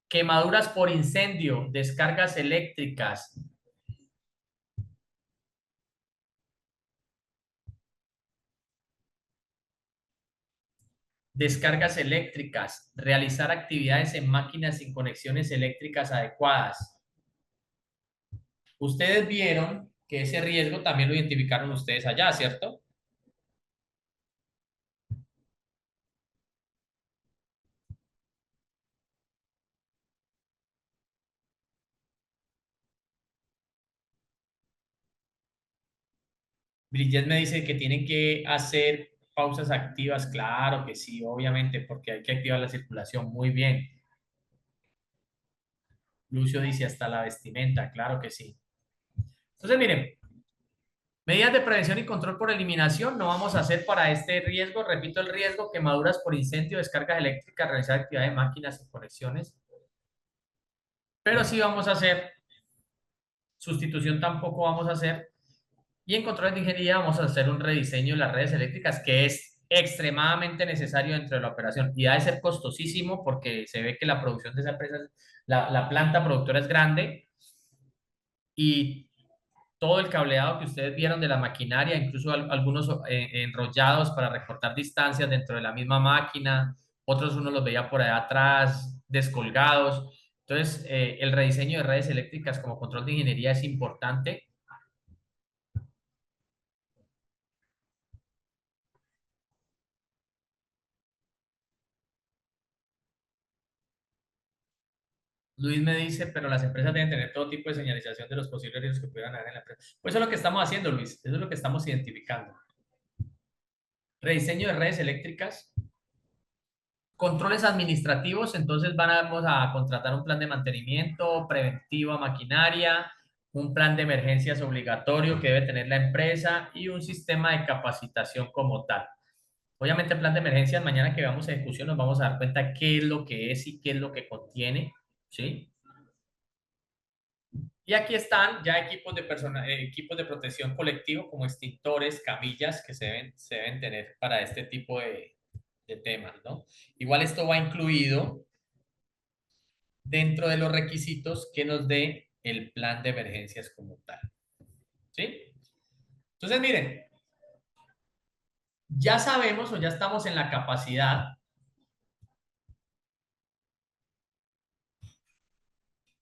Quemaduras por incendio, descargas eléctricas, realizar actividades en máquinas sin conexiones eléctricas adecuadas. Ustedes vieron que ese riesgo también lo identificaron ustedes allá, ¿cierto? Bridget me dice que tienen que hacer pausas activas. Claro que sí, obviamente, porque hay que activar la circulación. Muy bien. Lucio dice hasta la vestimenta. Claro que sí. Entonces, miren, medidas de prevención y control por eliminación no vamos a hacer para este riesgo. Repito el riesgo: quemaduras por incendio, descargas eléctricas, realizar actividad de máquinas y conexiones. Pero sí vamos a hacer, sustitución tampoco vamos a hacer. Y en controles de ingeniería vamos a hacer un rediseño de las redes eléctricas que es extremadamente necesario dentro de la operación y ha de ser costosísimo porque se ve que la producción de esa empresa, la planta productora es grande y todo el cableado que ustedes vieron de la maquinaria, incluso algunos enrollados para recortar distancias dentro de la misma máquina, otros uno los veía por allá atrás, descolgados. Entonces, el rediseño de redes eléctricas como control de ingeniería es importante. Luis me dice, pero las empresas deben tener todo tipo de señalización de los posibles riesgos que pudieran haber en la empresa. Pues eso es lo que estamos haciendo, Luis. Eso es lo que estamos identificando. Rediseño de redes eléctricas, controles administrativos. Entonces vamos a contratar un plan de mantenimiento preventivo a maquinaria, un plan de emergencias obligatorio que debe tener la empresa y un sistema de capacitación como tal. Obviamente, el plan de emergencias, mañana que veamos ejecución, nos vamos a dar cuenta qué es lo que es y qué es lo que contiene, ¿sí? Y aquí están ya equipos de protección colectivo como extintores, camillas que se deben tener para este tipo de temas, ¿no? Igual esto va incluido dentro de los requisitos que nos dé el plan de emergencias como tal, ¿sí? Entonces, miren, ya sabemos o ya estamos en la capacidad,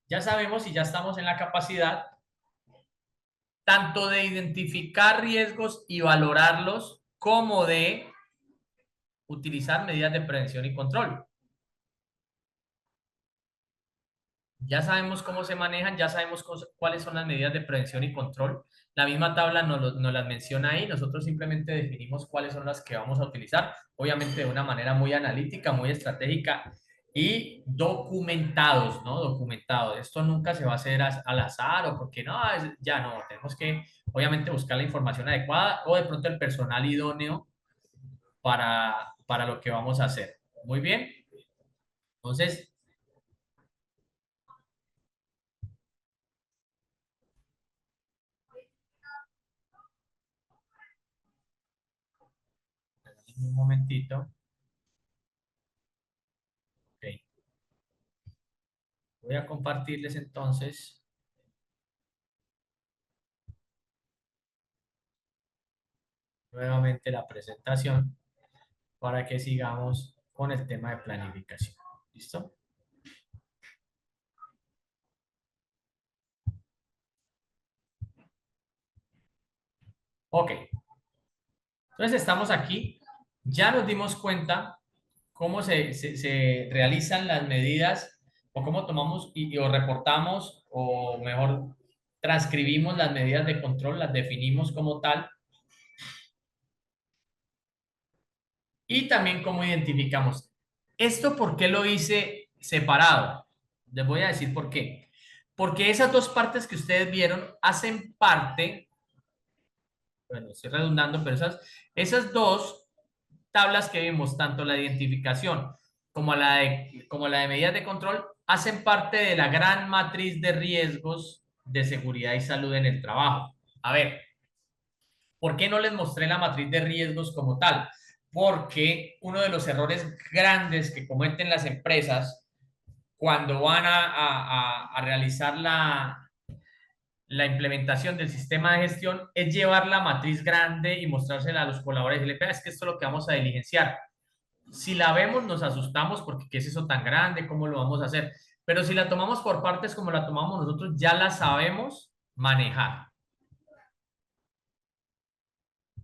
ya sabemos y ya estamos en la capacidad tanto de identificar riesgos y valorarlos como de utilizar medidas de prevención y control. Ya sabemos cómo se manejan, ya sabemos cuáles son las medidas de prevención y control. La misma tabla nos las menciona ahí, nosotros simplemente definimos cuáles son las que vamos a utilizar, obviamente de una manera muy analítica, muy estratégica y documentados, ¿no? Documentados. Esto nunca se va a hacer al azar o porque no, ya no, tenemos que obviamente buscar la información adecuada o de pronto el personal idóneo para lo que vamos a hacer. Muy bien, entonces, un momentito. Ok. Voy a compartirles entonces nuevamente la presentación para que sigamos con el tema de planificación. ¿Listo? Ok. Entonces estamos aquí. Ya nos dimos cuenta cómo se realizan las medidas o cómo tomamos o reportamos o mejor transcribimos las medidas de control, las definimos como tal y también cómo identificamos. ¿Esto por qué lo hice separado? Les voy a decir por qué. Porque esas dos partes que ustedes vieron hacen parte, bueno, estoy redundando, pero esas dos tablas que vimos, tanto la de identificación como la de medidas de control, hacen parte de la gran matriz de riesgos de seguridad y salud en el trabajo. A ver, ¿por qué no les mostré la matriz de riesgos como tal? Porque uno de los errores grandes que cometen las empresas cuando van a realizar la implementación del sistema de gestión es llevar la matriz grande y mostrársela a los colaboradores y decirle, es que esto es lo que vamos a diligenciar. Si la vemos nos asustamos porque ¿qué es eso tan grande? ¿Cómo lo vamos a hacer? Pero si la tomamos por partes como la tomamos nosotros, ya la sabemos manejar.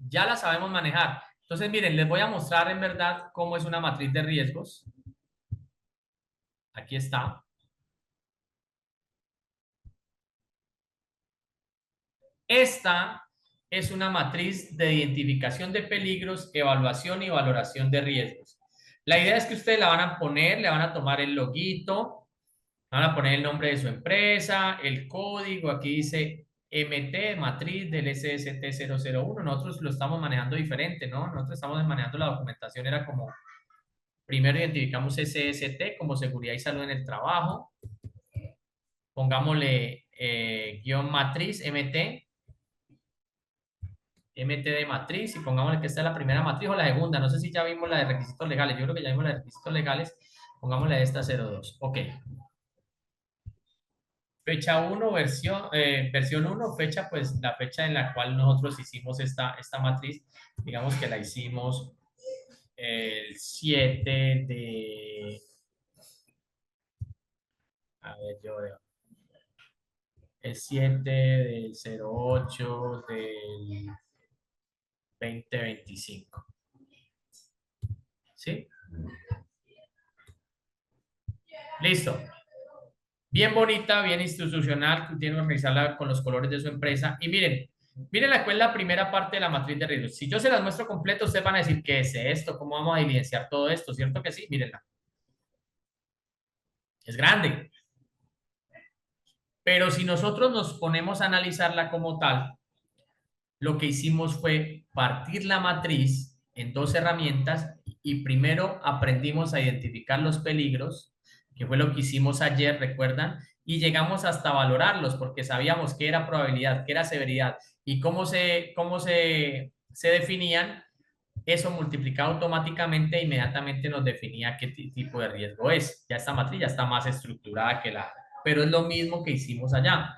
Ya la sabemos manejar. Entonces, miren, les voy a mostrar en verdad cómo es una matriz de riesgos. Aquí está. Esta es una matriz de identificación de peligros, evaluación y valoración de riesgos. La idea es que ustedes la van a poner, le van a tomar el loguito, van a poner el nombre de su empresa, el código, aquí dice MT, matriz del SST 001. Nosotros lo estamos manejando diferente, ¿no? Nosotros estamos manejando la documentación, era como, primero identificamos SST como seguridad y salud en el trabajo, pongámosle guión matriz MT, MT de matriz y pongámosle que esta es la primera matriz o la segunda, no sé si ya vimos la de requisitos legales, yo creo que ya vimos la de requisitos legales, pongámosle esta 02, ok. Fecha 1, versión 1, fecha, pues la fecha en la cual nosotros hicimos esta matriz, digamos que la hicimos el 7 de, a ver, yo veo, el 7 del 08 del 2025, ¿sí? Listo. Bien bonita, bien institucional, que tiene que organizarla con los colores de su empresa. Y miren la cual es la primera parte de la matriz de riesgos. Si yo se las muestro completo, ustedes van a decir, ¿qué es esto? ¿Cómo vamos a evidenciar todo esto? ¿Cierto que sí? Mírenla. Es grande. Pero si nosotros nos ponemos a analizarla como tal, lo que hicimos fue partir la matriz en dos herramientas y primero aprendimos a identificar los peligros, que fue lo que hicimos ayer, ¿recuerdan? y llegamos hasta valorarlos porque sabíamos qué era probabilidad, qué era severidad y cómo se definían. Eso multiplicado automáticamente e inmediatamente nos definía qué tipo de riesgo es. Ya esta matriz ya está más estructurada que la, pero es lo mismo que hicimos allá.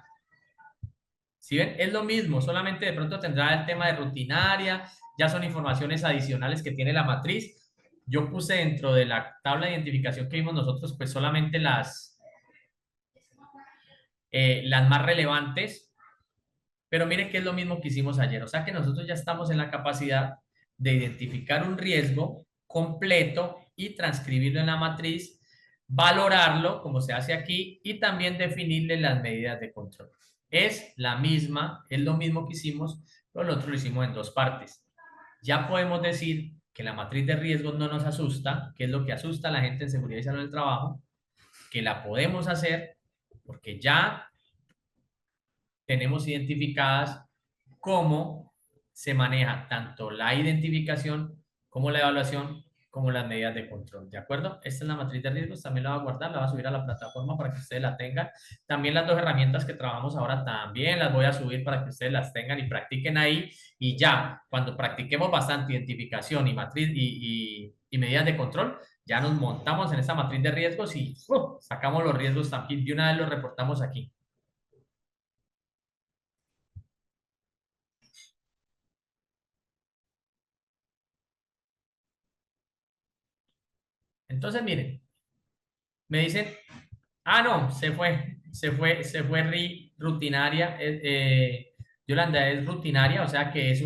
¿Sí ven? Es lo mismo, solamente de pronto tendrá el tema de rutinaria, ya son informaciones adicionales que tiene la matriz. Yo puse dentro de la tabla de identificación que vimos nosotros, pues solamente las más relevantes, pero mire que es lo mismo que hicimos ayer. O sea que nosotros ya estamos en la capacidad de identificar un riesgo completo y transcribirlo en la matriz, valorarlo, como se hace aquí, y también definirle las medidas de control. Es la misma, es lo mismo que hicimos, pero nosotros lo hicimos en dos partes. Ya podemos decir que la matriz de riesgos no nos asusta, que es lo que asusta a la gente en seguridad y salud del trabajo, que la podemos hacer porque ya tenemos identificadas cómo se maneja tanto la identificación como la evaluación como las medidas de control, ¿de acuerdo? Esta es la matriz de riesgos, también la voy a guardar, la voy a subir a la plataforma para que ustedes la tengan. También las dos herramientas que trabajamos ahora también las voy a subir para que ustedes las tengan y practiquen ahí. Y ya, cuando practiquemos bastante identificación y matriz y medidas de control, ya nos montamos en esa matriz de riesgos y sacamos los riesgos también. De una vez los reportamos aquí. Entonces, miren, me dicen, ah, no, rutinaria. Yolanda, es rutinaria, o sea que es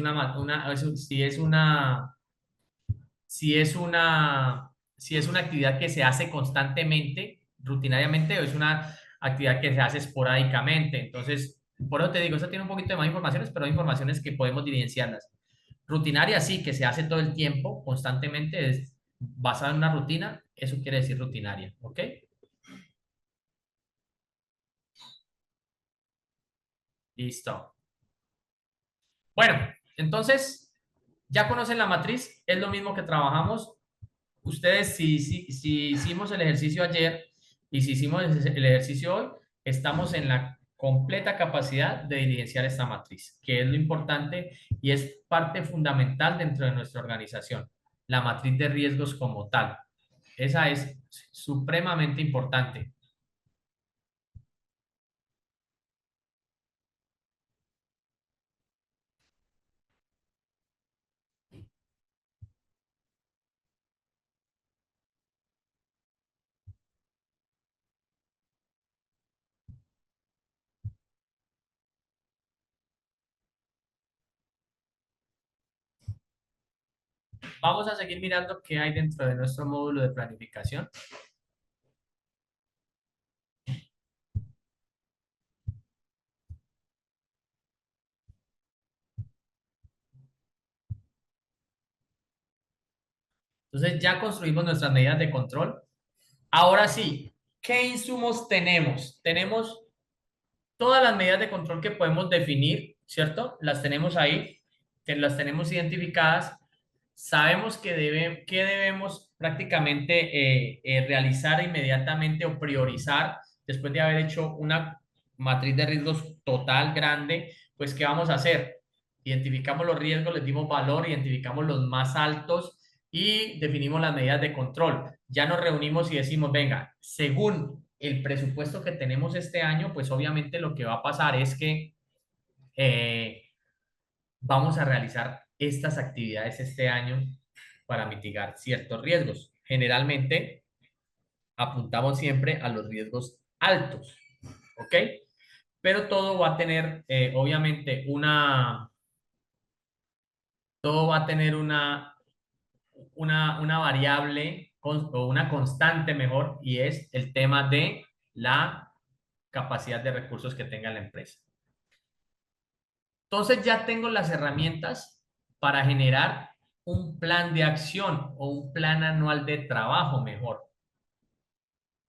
si es una actividad que se hace constantemente, rutinariamente, o es una actividad que se hace esporádicamente. Entonces, por eso te digo, eso tiene un poquito de más informaciones, pero hay informaciones que podemos diferenciarlas. Rutinaria, sí, que se hace todo el tiempo, constantemente, es basada en una rutina, eso quiere decir rutinaria, ¿ok? Listo. Bueno, entonces, ya conocen la matriz, es lo mismo que trabajamos. Ustedes, si hicimos el ejercicio ayer y si hicimos el ejercicio hoy, estamos en la completa capacidad de diligenciar esta matriz, que es lo importante y es parte fundamental dentro de nuestra organización, la matriz de riesgos como tal. Esa es supremamente importante. Vamos a seguir mirando qué hay dentro de nuestro módulo de planificación. Entonces ya construimos nuestras medidas de control. Ahora sí, ¿qué insumos tenemos? Tenemos todas las medidas de control que podemos definir, ¿cierto? Las tenemos ahí, las tenemos identificadas. Sabemos que debemos prácticamente realizar inmediatamente o priorizar después de haber hecho una matriz de riesgos total grande. Pues, ¿qué vamos a hacer? Identificamos los riesgos, les dimos valor, identificamos los más altos y definimos las medidas de control. Ya nos reunimos y decimos, venga, según el presupuesto que tenemos este año, pues obviamente lo que va a pasar es que eh, vamos a realizar estas actividades este año para mitigar ciertos riesgos. Generalmente apuntamos siempre a los riesgos altos, ¿ok? Pero todo va a tener, obviamente, todo va a tener una variable o una constante mejor y es el tema de la capacidad de recursos que tenga la empresa. Entonces ya tengo las herramientas para generar un plan de acción o un plan anual de trabajo mejor.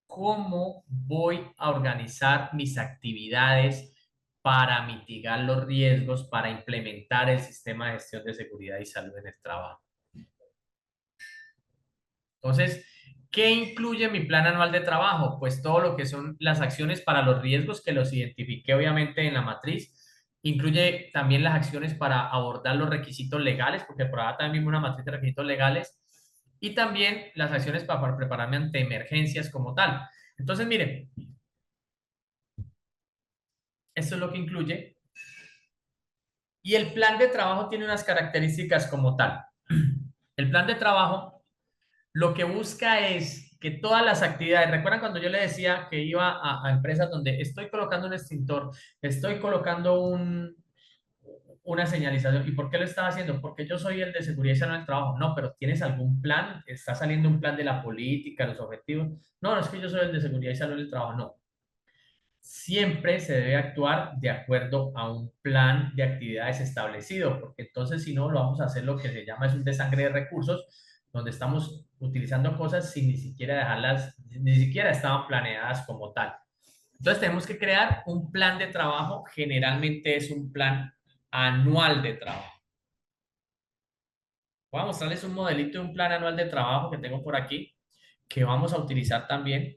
¿Cómo voy a organizar mis actividades para mitigar los riesgos, para implementar el sistema de gestión de seguridad y salud en el trabajo? Entonces, ¿Qué incluye mi plan anual de trabajo? Pues todo lo que son las acciones para los riesgos que los identifiqué obviamente en la matriz. Incluye también las acciones para abordar los requisitos legales, porque por ahora también vimos una matriz de requisitos legales. Y también las acciones para prepararme ante emergencias como tal. Entonces, miren, esto es lo que incluye. Y el plan de trabajo tiene unas características como tal. El plan de trabajo lo que busca es que todas las actividades, ¿recuerdan cuando yo le decía que iba a empresas donde estoy colocando un extintor, estoy colocando una señalización? ¿Y por qué lo estaba haciendo? Porque yo soy el de seguridad y salud en el trabajo. No, pero ¿tienes algún plan? ¿Está saliendo un plan de la política, los objetivos? No, no es que yo soy el de seguridad y salud en el trabajo. No, siempre se debe actuar de acuerdo a un plan de actividades establecido, porque entonces si no, lo vamos a hacer lo que se llama es un desangre de recursos, donde estamos utilizando cosas sin ni siquiera dejarlas, ni siquiera estaban planeadas como tal. Entonces tenemos que crear un plan de trabajo, generalmente es un plan anual de trabajo. Voy a mostrarles un modelito de un plan anual de trabajo que tengo por aquí, que vamos a utilizar también.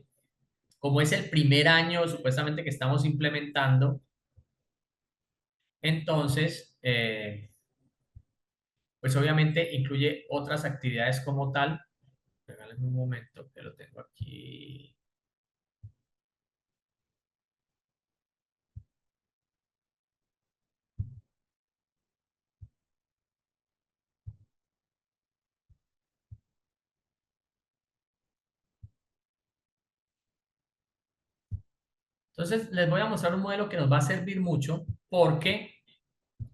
Como es el primer año supuestamente que estamos implementando, entonces, pues obviamente incluye otras actividades como tal. Regálame un momento que lo tengo aquí. Entonces, les voy a mostrar un modelo que nos va a servir mucho porque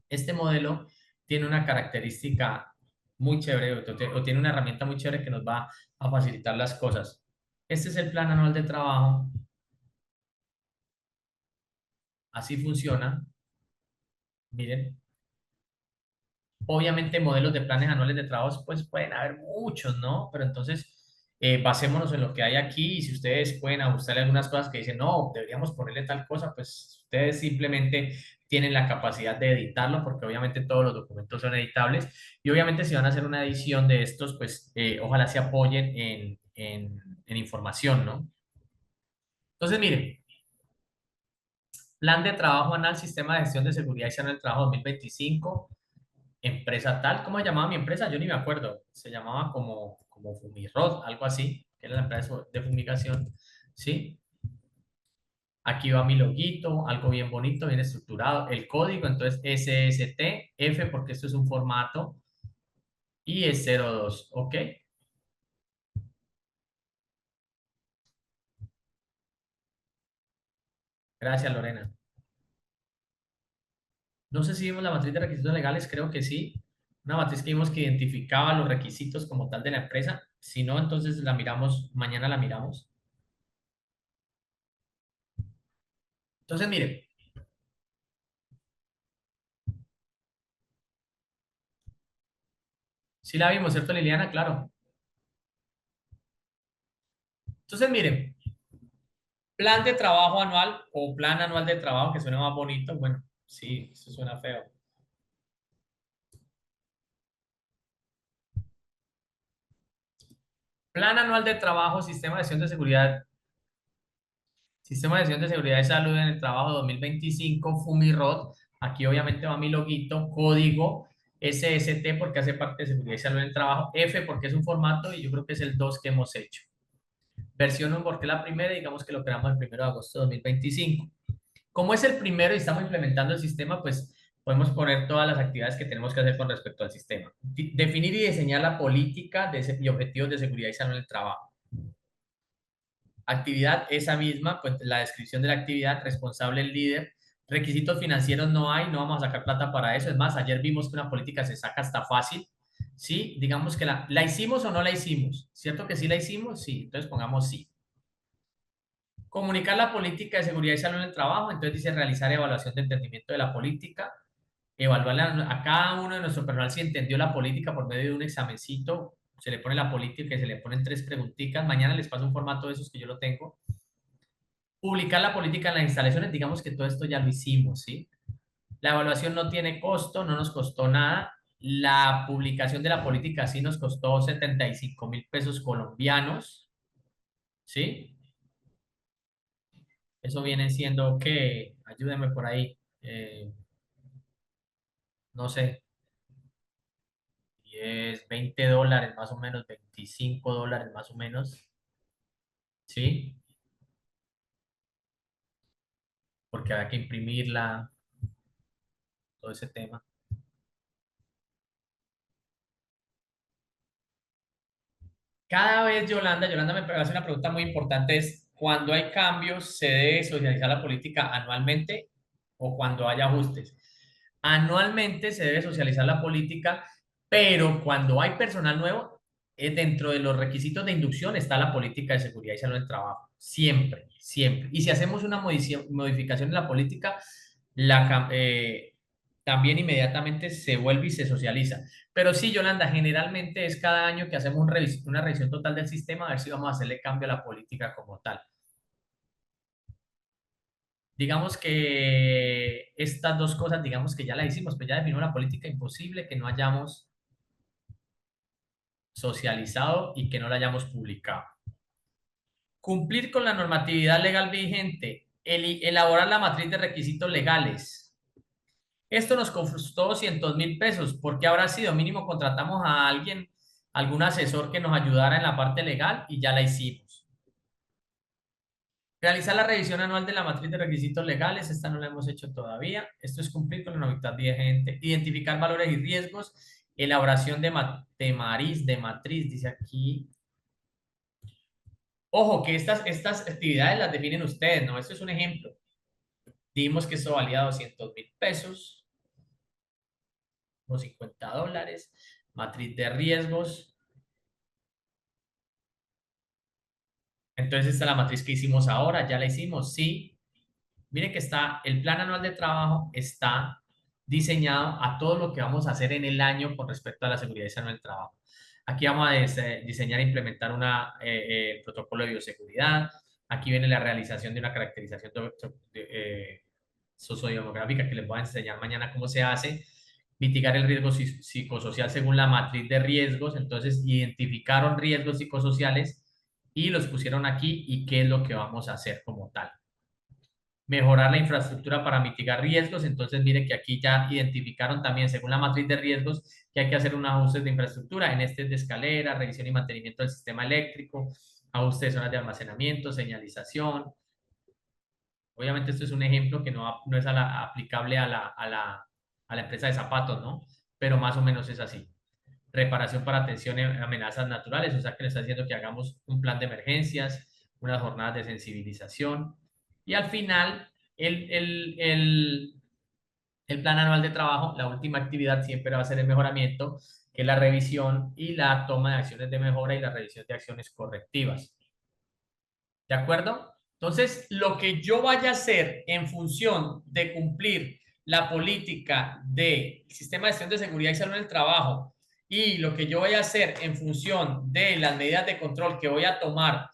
este modelo tiene una característica muy chévere o tiene una herramienta muy chévere que nos va a facilitar las cosas. Este es el plan anual de trabajo. Así funciona. Miren. Obviamente modelos de planes anuales de trabajo pues pueden haber muchos, ¿no? Pero entonces basémonos en lo que hay aquí y si ustedes pueden ajustarle algunas cosas que dicen, no, deberíamos ponerle tal cosa, pues ustedes simplemente tienen la capacidad de editarlo porque obviamente todos los documentos son editables y obviamente si van a hacer una edición de estos, pues ojalá se apoyen en información, ¿no? Entonces, miren, plan de trabajo anual, sistema de gestión de seguridad y salud del trabajo 2025. Empresa tal, ¿cómo se llamaba mi empresa? Yo ni me acuerdo. Se llamaba como Fumirod, algo así, que era la empresa de fumigación. ¿Sí? Aquí va mi loguito, algo bien bonito, bien estructurado. El código, entonces SST, F porque esto es un formato y es 02, ¿ok? Gracias, Lorena. No sé si vimos la matriz de requisitos legales, creo que sí. Una matriz que vimos que identificaba los requisitos como tal de la empresa. Si no, entonces la miramos, mañana la miramos. Entonces, miren, si la vimos, ¿cierto, Liliana? Claro. Entonces, miren, plan de trabajo anual o plan anual de trabajo, que suena más bonito. Bueno, sí, eso suena feo. Plan anual de trabajo, sistema de gestión de seguridad, sistema de gestión de seguridad y salud en el trabajo 2025, FUMIROD. Aquí obviamente va mi loguito, código SST porque hace parte de seguridad y salud en el trabajo, F porque es un formato y yo creo que es el 2 que hemos hecho. Versión 1 porque la primera, digamos que lo creamos el 1 de agosto de 2025. Como es el primero y estamos implementando el sistema, pues podemos poner todas las actividades que tenemos que hacer con respecto al sistema. Definir y diseñar la política y objetivos de seguridad y salud en el trabajo. Actividad esa misma, pues la descripción de la actividad, responsable el líder. Requisitos financieros no hay, no vamos a sacar plata para eso. Es más, ayer vimos que una política se saca hasta fácil. Sí, digamos que la hicimos o no la hicimos. ¿Cierto que sí la hicimos? Sí, entonces pongamos sí. Comunicar la política de seguridad y salud en el trabajo, entonces dice realizar evaluación de entendimiento de la política, evaluar a cada uno de nuestro personal si entendió la política por medio de un examencito, se le pone la política y se le ponen tres preguntitas, mañana les paso un formato de esos que yo lo tengo. Publicar la política en las instalaciones, digamos que todo esto ya lo hicimos, ¿sí? La evaluación no tiene costo, no nos costó nada. La publicación de la política sí nos costó 75.000 pesos colombianos. ¿sí? Eso viene siendo que, ayúdenme por ahí, no sé, 10, $20 más o menos, $25 más o menos, ¿sí? Porque hay que imprimirla, todo ese tema. Cada vez, Yolanda me hace una pregunta muy importante, es cuando hay cambios, ¿se debe socializar la política anualmente o cuando hay ajustes? Anualmente se debe socializar la política, pero cuando hay personal nuevo, dentro de los requisitos de inducción está la política de seguridad y salud en el trabajo. Siempre, siempre. Y si hacemos una modificación en la política, también inmediatamente se vuelve y se socializa. Pero sí, Yolanda, generalmente es cada año que hacemos una revisión total del sistema a ver si vamos a hacerle cambio a la política como tal. Digamos que estas dos cosas, digamos que ya las hicimos, pues ya definimos la política, imposible que no hayamos socializado y que no la hayamos publicado. Cumplir con la normatividad legal vigente, elaborar la matriz de requisitos legales. Esto nos costó 200.000 pesos. ¿Por qué habrá sido? Mínimo contratamos a alguien, algún asesor que nos ayudara en la parte legal y ya la hicimos. Realizar la revisión anual de la matriz de requisitos legales, esta no la hemos hecho todavía. Esto es cumplir con la novedad vigente. Identificar valores y riesgos, elaboración de matriz, dice aquí. Ojo, que estas actividades las definen ustedes, ¿no? Esto es un ejemplo. Dimos que esto valía 200.000 pesos, unos $50. Matriz de riesgos. Entonces, esta es la matriz que hicimos ahora, ya la hicimos, sí. Mire que está, el plan anual de trabajo está diseñado a todo lo que vamos a hacer en el año con respecto a la seguridad y salud del trabajo. Aquí vamos a diseñar e implementar un protocolo de bioseguridad. Aquí viene la realización de una caracterización sociodemográfica que les voy a enseñar mañana cómo se hace. Mitigar el riesgo psicosocial según la matriz de riesgos. Entonces, identificaron riesgos psicosociales y los pusieron aquí y qué es lo que vamos a hacer como tal. Mejorar la infraestructura para mitigar riesgos. Entonces, mire que aquí ya identificaron también, según la matriz de riesgos, que hay que hacer un ajuste de infraestructura. En este es de escalera, revisión y mantenimiento del sistema eléctrico, ajuste de zonas de almacenamiento, señalización. Obviamente, esto es un ejemplo que no es aplicable a la empresa de zapatos, ¿no? Pero más o menos es así. Reparación para atención a amenazas naturales, o sea que le está diciendo que hagamos un plan de emergencias, unas jornadas de sensibilización y al final el plan anual de trabajo, la última actividad siempre va a ser el mejoramiento, que es la revisión y la toma de acciones de mejora y la revisión de acciones correctivas. ¿De acuerdo? Entonces, lo que yo vaya a hacer en función de cumplir la política del sistema de gestión de seguridad y salud en el trabajo y lo que yo vaya a hacer en función de las medidas de control que voy a tomar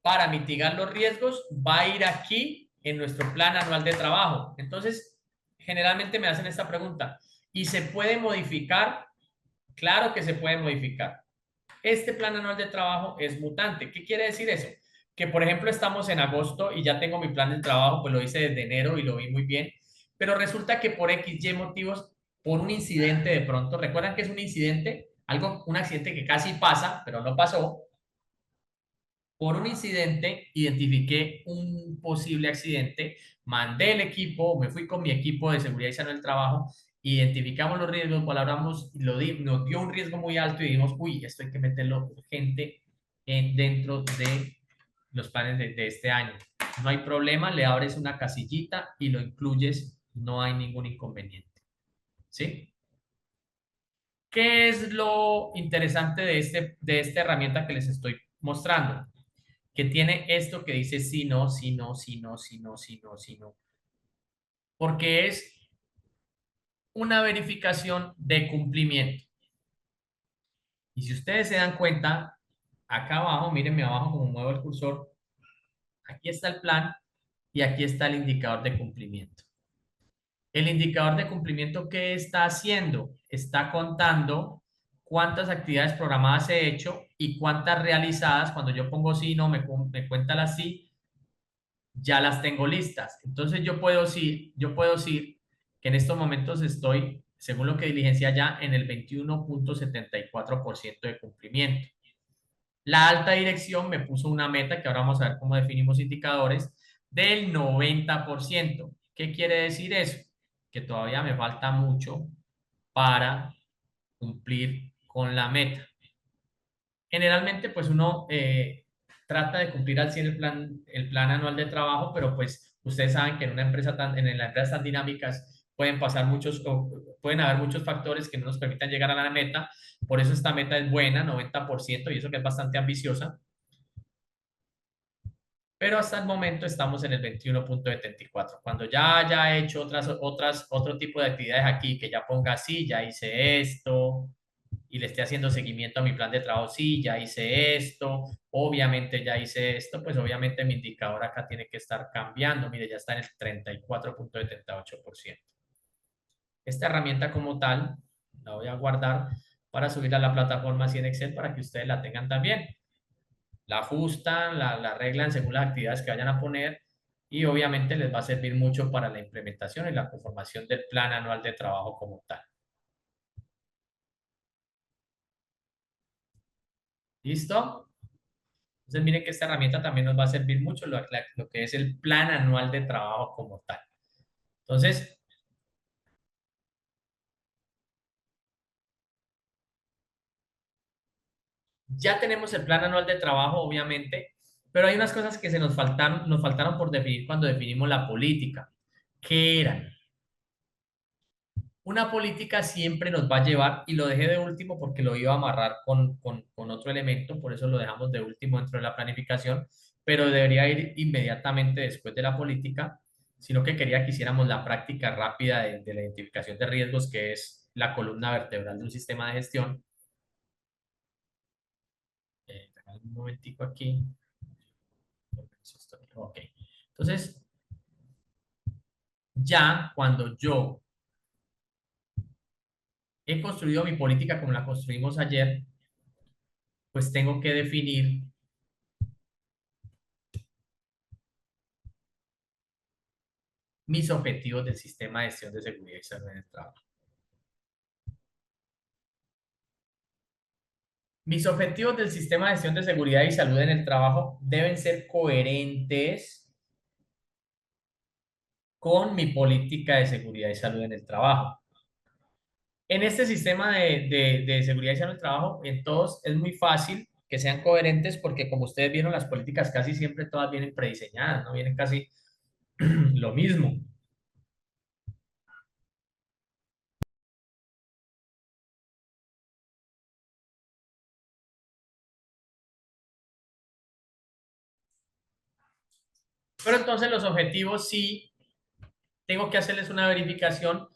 para mitigar los riesgos, va a ir aquí en nuestro plan anual de trabajo. Entonces, generalmente me hacen esta pregunta, ¿y se puede modificar? Claro que se puede modificar. Este plan anual de trabajo es mutante. ¿Qué quiere decir eso? Que, por ejemplo, estamos en agosto y ya tengo mi plan de trabajo, pues lo hice desde enero y lo vi muy bien, pero resulta que por X, Y motivos, por un incidente de pronto, ¿recuerdan que es un incidente? Un accidente que casi pasa, pero no pasó. Por un incidente, identifiqué un posible accidente, mandé el equipo, me fui con mi equipo de seguridad y salud del trabajo, identificamos los riesgos, valoramos, nos dio un riesgo muy alto y dijimos, uy, esto hay que meterlo urgente dentro de los planes de este año. No hay problema, le abres una casillita y lo incluyes, no hay ningún inconveniente. ¿Sí? ¿Qué es lo interesante de esta herramienta que les estoy mostrando? Que tiene esto que dice sí, no, sí, no, sí, no, sí, no, sí, no, sí, no. Porque es una verificación de cumplimiento. Y si ustedes se dan cuenta, acá abajo, mírenme abajo como muevo el cursor, aquí está el plan y aquí está el indicador de cumplimiento. El indicador de cumplimiento, ¿qué está haciendo? Está contando cuántas actividades programadas he hecho y cuántas realizadas, cuando yo pongo sí, no, me cuenta las sí, ya las tengo listas. Entonces yo puedo decir que en estos momentos estoy, según lo que diligencia ya, en el 21,74% de cumplimiento. La alta dirección me puso una meta, que ahora vamos a ver cómo definimos indicadores, del 90%. ¿Qué quiere decir eso? Que todavía me falta mucho para cumplir con la meta. Generalmente, pues uno trata de cumplir al 100 el plan anual de trabajo, pero pues ustedes saben que en una empresa en las empresas tan dinámicas pueden pasar pueden haber muchos factores que no nos permitan llegar a la meta. Por eso esta meta es buena, 90%, y eso que es bastante ambiciosa. Pero hasta el momento estamos en el 21,74. Cuando ya haya hecho otro tipo de actividades aquí, que ya ponga sí, ya hice esto, y le esté haciendo seguimiento a mi plan de trabajo, sí, ya hice esto, obviamente ya hice esto, pues obviamente mi indicador acá tiene que estar cambiando. Mire, ya está en el 34,78%. Esta herramienta como tal, la voy a guardar para subirla a la plataforma así en Excel para que ustedes la tengan también. La ajustan, la arreglan según las actividades que vayan a poner y obviamente les va a servir mucho para la implementación y la conformación del plan anual de trabajo como tal. ¿Listo? Entonces miren que esta herramienta también nos va a servir mucho lo que es el plan anual de trabajo como tal. Entonces, ya tenemos el plan anual de trabajo, obviamente, pero hay unas cosas que nos faltaron por definir cuando definimos la política. ¿Qué eran? Una política siempre nos va a llevar, y lo dejé de último porque lo iba a amarrar con otro elemento, por eso lo dejamos de último dentro de la planificación, pero debería ir inmediatamente después de la política, sino que quería que hiciéramos la práctica rápida de la identificación de riesgos, que es la columna vertebral de un sistema de gestión. Un momentico aquí. Ok. Entonces, ya cuando yo he construido mi política como la construimos ayer, pues tengo que definir mis objetivos del sistema de gestión de seguridad y salud en el trabajo. Mis objetivos del sistema de gestión de seguridad y salud en el trabajo deben ser coherentes con mi política de seguridad y salud en el trabajo. En este sistema de seguridad y salud en el trabajo, en todos es muy fácil que sean coherentes porque como ustedes vieron, las políticas casi siempre todas vienen prediseñadas, no vienen casi lo mismo. Pero entonces los objetivos sí tengo que hacerles una verificación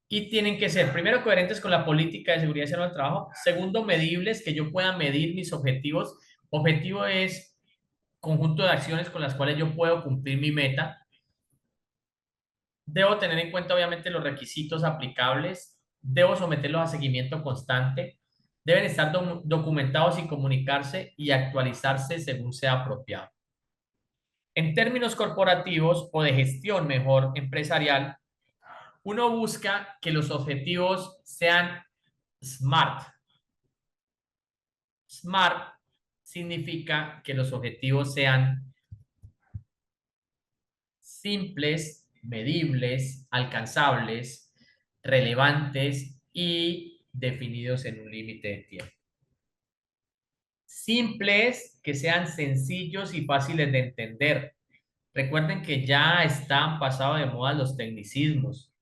y tienen que ser, primero, coherentes con la política de seguridad y salud del trabajo. Segundo, medibles, que yo pueda medir mis objetivos. Objetivo es conjunto de acciones con las cuales yo puedo cumplir mi meta. Debo tener en cuenta, obviamente, los requisitos aplicables. Debo someterlos a seguimiento constante. Deben estar documentados y comunicarse y actualizarse según sea apropiado. En términos corporativos o de gestión mejor empresarial, uno busca que los objetivos sean SMART. SMART significa que los objetivos sean simples, medibles, alcanzables, relevantes y definidos en un límite de tiempo. Simples, que sean sencillos y fáciles de entender. Recuerden que ya están pasados de moda los tecnicismos.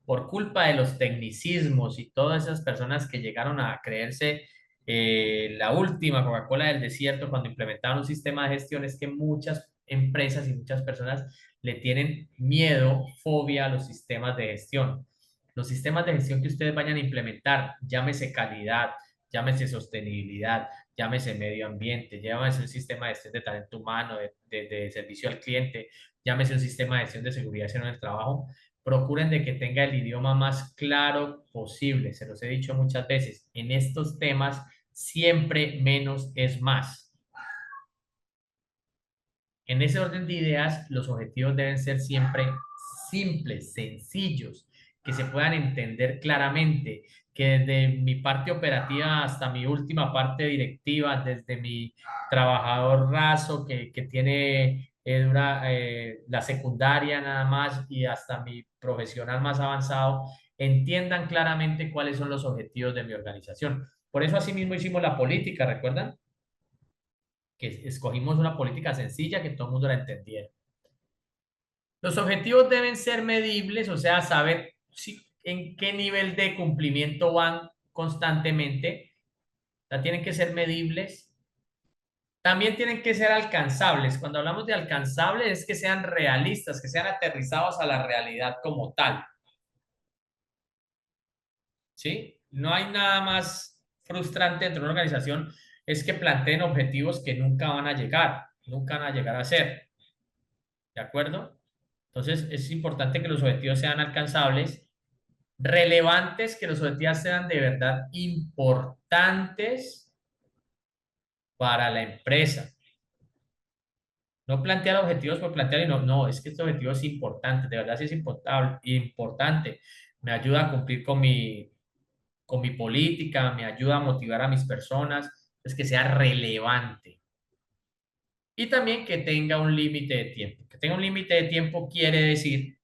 Por culpa de los tecnicismos y todas esas personas que llegaron a creerse la última Coca-Cola del desierto cuando implementaron un sistema de gestión, es que muchas empresas y muchas personas le tienen miedo, fobia a los sistemas de gestión. Los sistemas de gestión que ustedes vayan a implementar, llámese calidad, llámese sostenibilidad, llámese medio ambiente, llámese un sistema de gestión de talento humano, de servicio al cliente, llámese un sistema de gestión de seguridad en el trabajo, procuren de que tenga el idioma más claro posible. Se los he dicho muchas veces, en estos temas siempre menos es más. En ese orden de ideas, los objetivos deben ser siempre simples, sencillos, que se puedan entender claramente, que desde mi parte operativa hasta mi última parte directiva, desde mi trabajador raso que tiene la secundaria nada más y hasta mi profesional más avanzado, entiendan claramente cuáles son los objetivos de mi organización. Por eso asimismo hicimos la política, ¿recuerdan? Que escogimos una política sencilla que todo el mundo la entendiera. Los objetivos deben ser medibles, o sea, saber en qué nivel de cumplimiento van constantemente. O sea, tienen que ser medibles. También tienen que ser alcanzables. Cuando hablamos de alcanzables es que sean realistas, que sean aterrizados a la realidad como tal. ¿Sí? No hay nada más frustrante dentro de una organización es que planteen objetivos que nunca van a llegar, nunca van a llegar a ser. ¿De acuerdo? Entonces, es importante que los objetivos sean alcanzables, relevantes, que los objetivos sean de verdad importantes para la empresa. No plantear objetivos por plantear y no, no, es que este objetivo es importante, de verdad sí es importante. Me ayuda a cumplir con mi política, me ayuda a motivar a mis personas, es que sea relevante. Y también que tenga un límite de tiempo. Que tenga un límite de tiempo quiere decir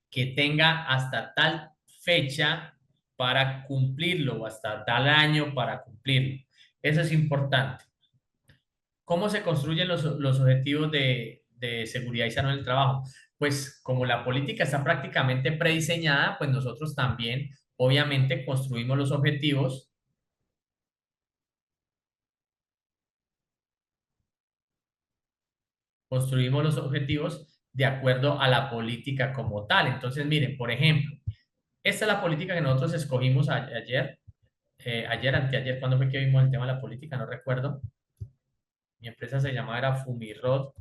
que tenga hasta tal fecha para cumplirlo o hasta tal año para cumplirlo. Eso es importante. ¿Cómo se construyen los objetivos de seguridad y salud en el trabajo? Pues como la política está prácticamente prediseñada, pues nosotros también, obviamente, construimos los objetivos de acuerdo a la política como tal. Entonces, miren, por ejemplo, esta es la política que nosotros escogimos ayer, anteayer, ¿cuándo fue que vimos el tema de la política? No recuerdo. Mi empresa se llamaba era Fumirod,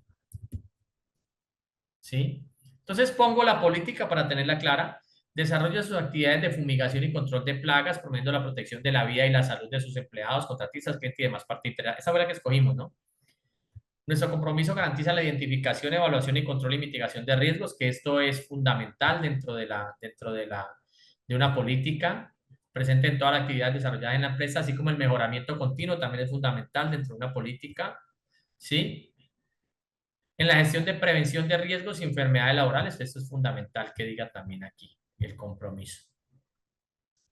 ¿sí? Entonces pongo la política para tenerla clara. Desarrolla sus actividades de fumigación y control de plagas, promoviendo la protección de la vida y la salud de sus empleados, contratistas, clientes y demás parte integral. Esa fue la que escogimos, ¿no? Nuestro compromiso garantiza la identificación, evaluación y control y mitigación de riesgos, que esto es fundamental de una política presente en toda la actividad desarrollada en la empresa, así como el mejoramiento continuo también es fundamental dentro de una política, ¿sí? En la gestión de prevención de riesgos y enfermedades laborales, esto es fundamental que diga también aquí el compromiso.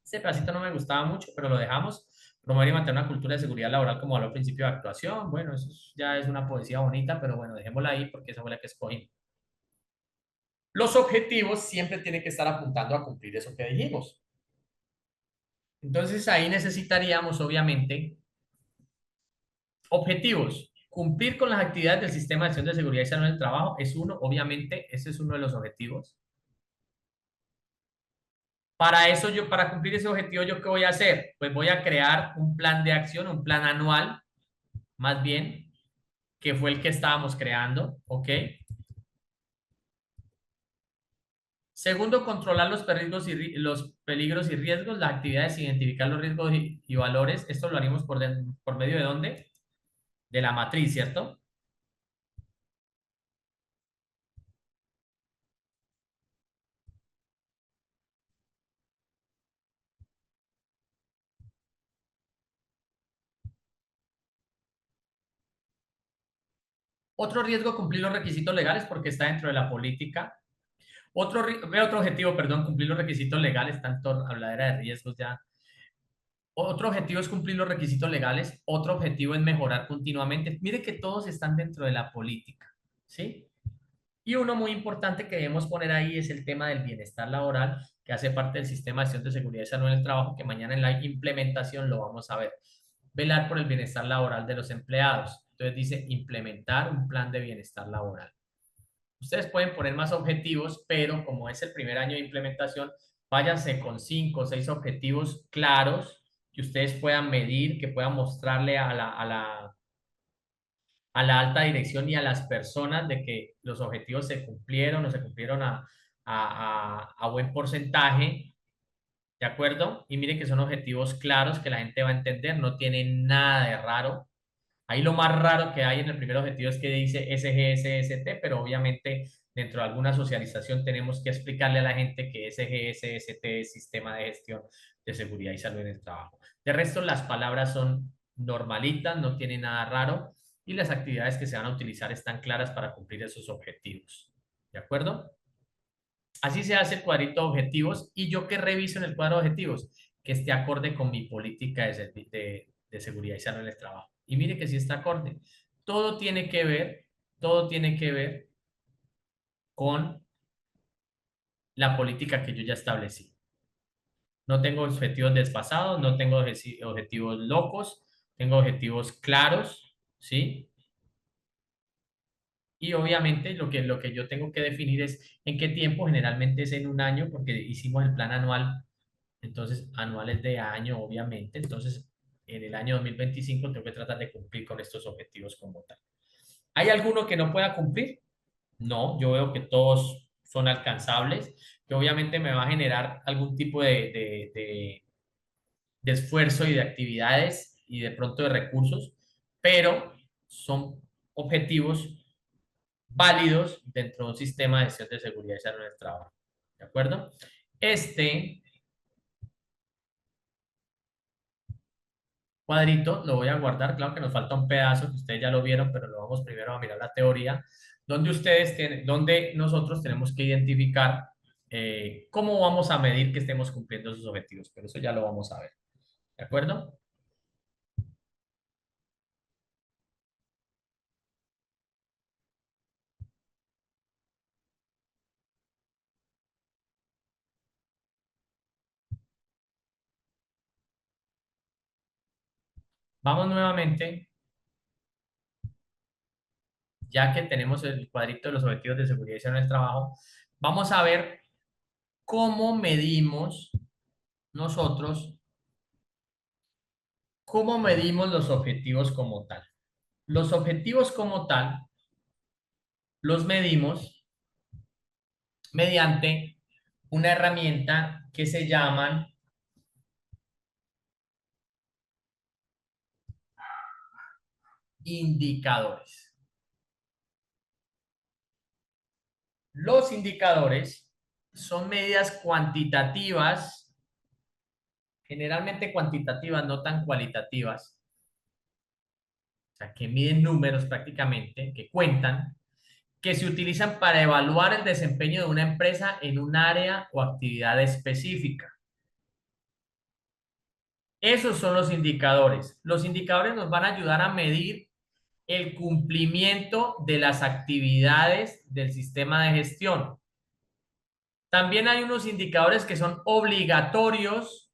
Este pedacito no me gustaba mucho, pero lo dejamos. Promover y mantener una cultura de seguridad laboral como valor principio de actuación. Bueno, ya es una poesía bonita, pero bueno, dejémosla ahí porque esa fue la que escogí. Los objetivos siempre tienen que estar apuntando a cumplir eso que dijimos. Entonces ahí necesitaríamos, obviamente, objetivos. Cumplir con las actividades del sistema de acción de seguridad y salud en el trabajo es uno, obviamente, ese es uno de los objetivos. Para eso para cumplir ese objetivo, ¿yo qué voy a hacer? Pues voy a crear un plan de acción, un plan anual, más bien, que fue el que estábamos creando, ¿ok? Segundo, controlar los peligros y riesgos, las actividades, identificar los riesgos y valores. Esto lo haríamos por medio de ¿dónde? De la matriz, ¿cierto? Otro riesgo, cumplir los requisitos legales porque está dentro de la política. Otro objetivo, perdón, cumplir los requisitos legales, tanto habladera de riesgos ya. Otro objetivo es cumplir los requisitos legales. Otro objetivo es mejorar continuamente. Mire que todos están dentro de la política, ¿sí? Y uno muy importante que debemos poner ahí es el tema del bienestar laboral, que hace parte del sistema de acción de seguridad y salud en el trabajo, que mañana en la implementación lo vamos a ver. Velar por el bienestar laboral de los empleados. Entonces dice implementar un plan de bienestar laboral. Ustedes pueden poner más objetivos, pero como es el primer año de implementación, váyanse con 5 o 6 objetivos claros que ustedes puedan medir, que puedan mostrarle a la alta dirección y a las personas de que los objetivos se cumplieron o se cumplieron a buen porcentaje, ¿De acuerdo? Y mire que son objetivos claros que la gente va a entender, no tienen nada de raro. Ahí lo más raro que hay en el primer objetivo es que dice SGSST, pero obviamente dentro de alguna socialización tenemos que explicarle a la gente que SGSST es Sistema de Gestión de Seguridad y Salud en el Trabajo. De resto, las palabras son normalitas, no tienen nada raro y las actividades que se van a utilizar están claras para cumplir esos objetivos. ¿De acuerdo? Así se hace el cuadrito de objetivos y yo que reviso en el cuadro de objetivos que esté acorde con mi política de seguridad y salud en el trabajo. Y mire que sí está acorde. Todo tiene que ver, todo tiene que ver con la política que yo ya establecí. No tengo objetivos desfasados, no tengo objetivos locos, tengo objetivos claros, ¿sí? Y obviamente lo que yo tengo que definir es en qué tiempo, generalmente es en un año, porque hicimos el plan anual. Entonces, anuales de año, obviamente. Entonces, en el año 2025 tengo que tratar de cumplir con estos objetivos como tal. ¿Hay alguno que no pueda cumplir? No, yo veo que todos son alcanzables, que obviamente me va a generar algún tipo de esfuerzo y de actividades y de pronto de recursos, pero son objetivos válidos dentro de un sistema de gestión de seguridad y salud en el trabajo. ¿De acuerdo? Este cuadrito lo voy a guardar, claro que nos falta un pedazo que ustedes ya lo vieron, pero lo vamos primero a mirar la teoría, donde ustedes tienen, donde nosotros tenemos que identificar cómo vamos a medir que estemos cumpliendo esos objetivos, pero eso ya lo vamos a ver, ¿de acuerdo? Vamos nuevamente, ya que tenemos el cuadrito de los objetivos de seguridad y salud en el trabajo, vamos a ver cómo medimos nosotros, cómo medimos los objetivos como tal. Los objetivos como tal los medimos mediante una herramienta que se llaman indicadores. Los indicadores son medidas cuantitativas, generalmente cuantitativas, no tan cualitativas, o sea, que miden números prácticamente, que cuentan, que se utilizan para evaluar el desempeño de una empresa en un área o actividad específica. Esos son los indicadores. Los indicadores nos van a ayudar a medir el cumplimiento de las actividades del sistema de gestión. También hay unos indicadores que son obligatorios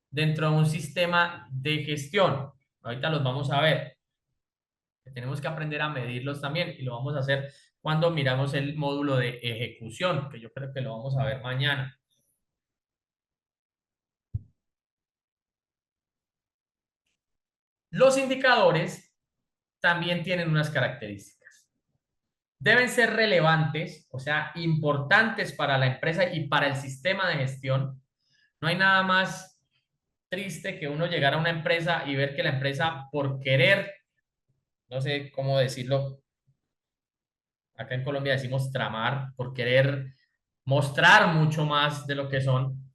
dentro de un sistema de gestión. Ahorita los vamos a ver. Tenemos que aprender a medirlos también y lo vamos a hacer cuando miramos el módulo de ejecución, que yo creo que lo vamos a ver mañana. Los indicadores también tienen unas características. Deben ser relevantes, o sea, importantes para la empresa y para el sistema de gestión. No hay nada más triste que uno llegar a una empresa y ver que la empresa por querer, no sé cómo decirlo, acá en Colombia decimos tramar, por querer mostrar mucho más de lo que son,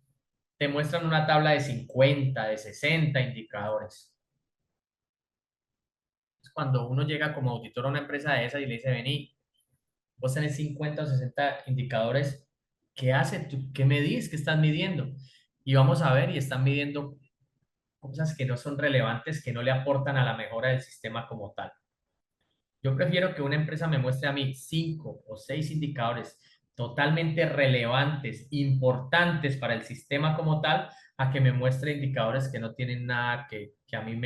te muestran una tabla de 50, de 60 indicadores. Es cuando uno llega como auditor a una empresa de esas y le dice, vení, vos tenés 50 o 60 indicadores, ¿qué hace tú? ¿Qué medís? ¿Qué estás midiendo? Y vamos a ver y están midiendo cosas que no son relevantes, que no le aportan a la mejora del sistema como tal. Yo prefiero que una empresa me muestre a mí 5 o 6 indicadores totalmente relevantes, importantes para el sistema como tal, a que me muestre indicadores que no tienen nada que a mí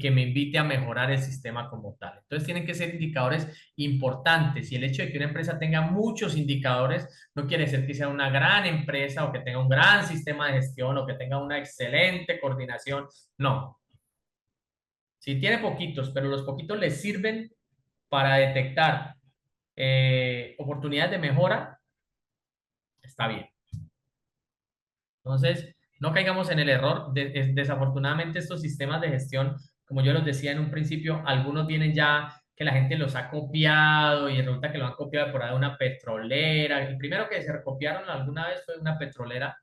que me invite a mejorar el sistema como tal. Entonces tienen que ser indicadores importantes y el hecho de que una empresa tenga muchos indicadores no quiere decir que sea una gran empresa o que tenga un gran sistema de gestión o que tenga una excelente coordinación. No, si tiene poquitos, pero los poquitos les sirven para detectar oportunidades de mejora, está bien. Entonces, no caigamos en el error. Desafortunadamente, estos sistemas de gestión, como yo los decía en un principio, algunos vienen ya que la gente los ha copiado y resulta que lo han copiado por ahí de una petrolera. El primero que se recopiaron alguna vez fue una petrolera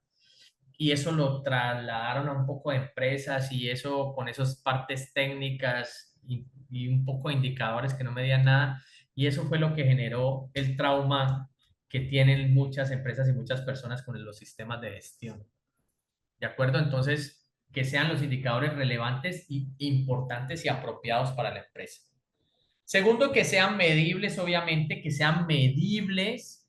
y eso lo trasladaron a un poco de empresas y eso con esas partes técnicas y un poco de indicadores que no medían nada. Y eso fue lo que generó el trauma que tienen muchas empresas y muchas personas con los sistemas de gestión. ¿De acuerdo? Entonces, que sean los indicadores relevantes y importantes y apropiados para la empresa. Segundo, que sean medibles, obviamente, que sean medibles,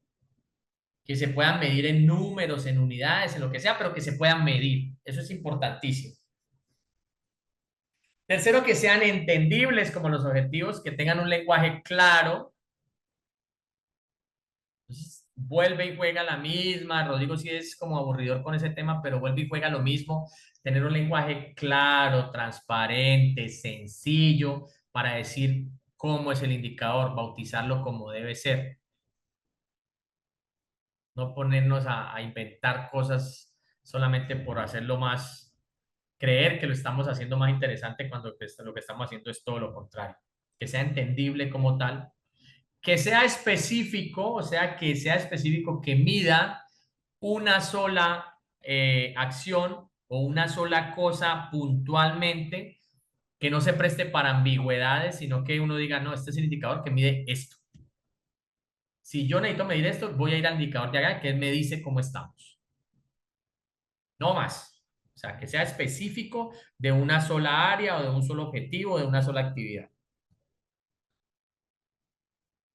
que se puedan medir en números, en unidades, en lo que sea, pero que se puedan medir. Eso es importantísimo. Tercero, que sean entendibles como los objetivos, que tengan un lenguaje claro. Entonces, vuelve y juega la misma. Rodrigo sí es como aburridor con ese tema, pero vuelve y juega lo mismo. Tener un lenguaje claro, transparente, sencillo, para decir cómo es el indicador, bautizarlo como debe ser. No ponernos a inventar cosas solamente por hacerlo más, creer que lo estamos haciendo más interesante cuando lo que estamos haciendo es todo lo contrario. Que sea entendible como tal, que sea específico, o sea, que sea específico, que mida una sola acción o una sola cosa puntualmente, que no se preste para ambigüedades, sino que uno diga, no, este es el indicador que mide esto. Si yo necesito medir esto, voy a ir al indicador de acá, que él me dice cómo estamos. No más. O sea, que sea específico de una sola área o de un solo objetivo, de una sola actividad.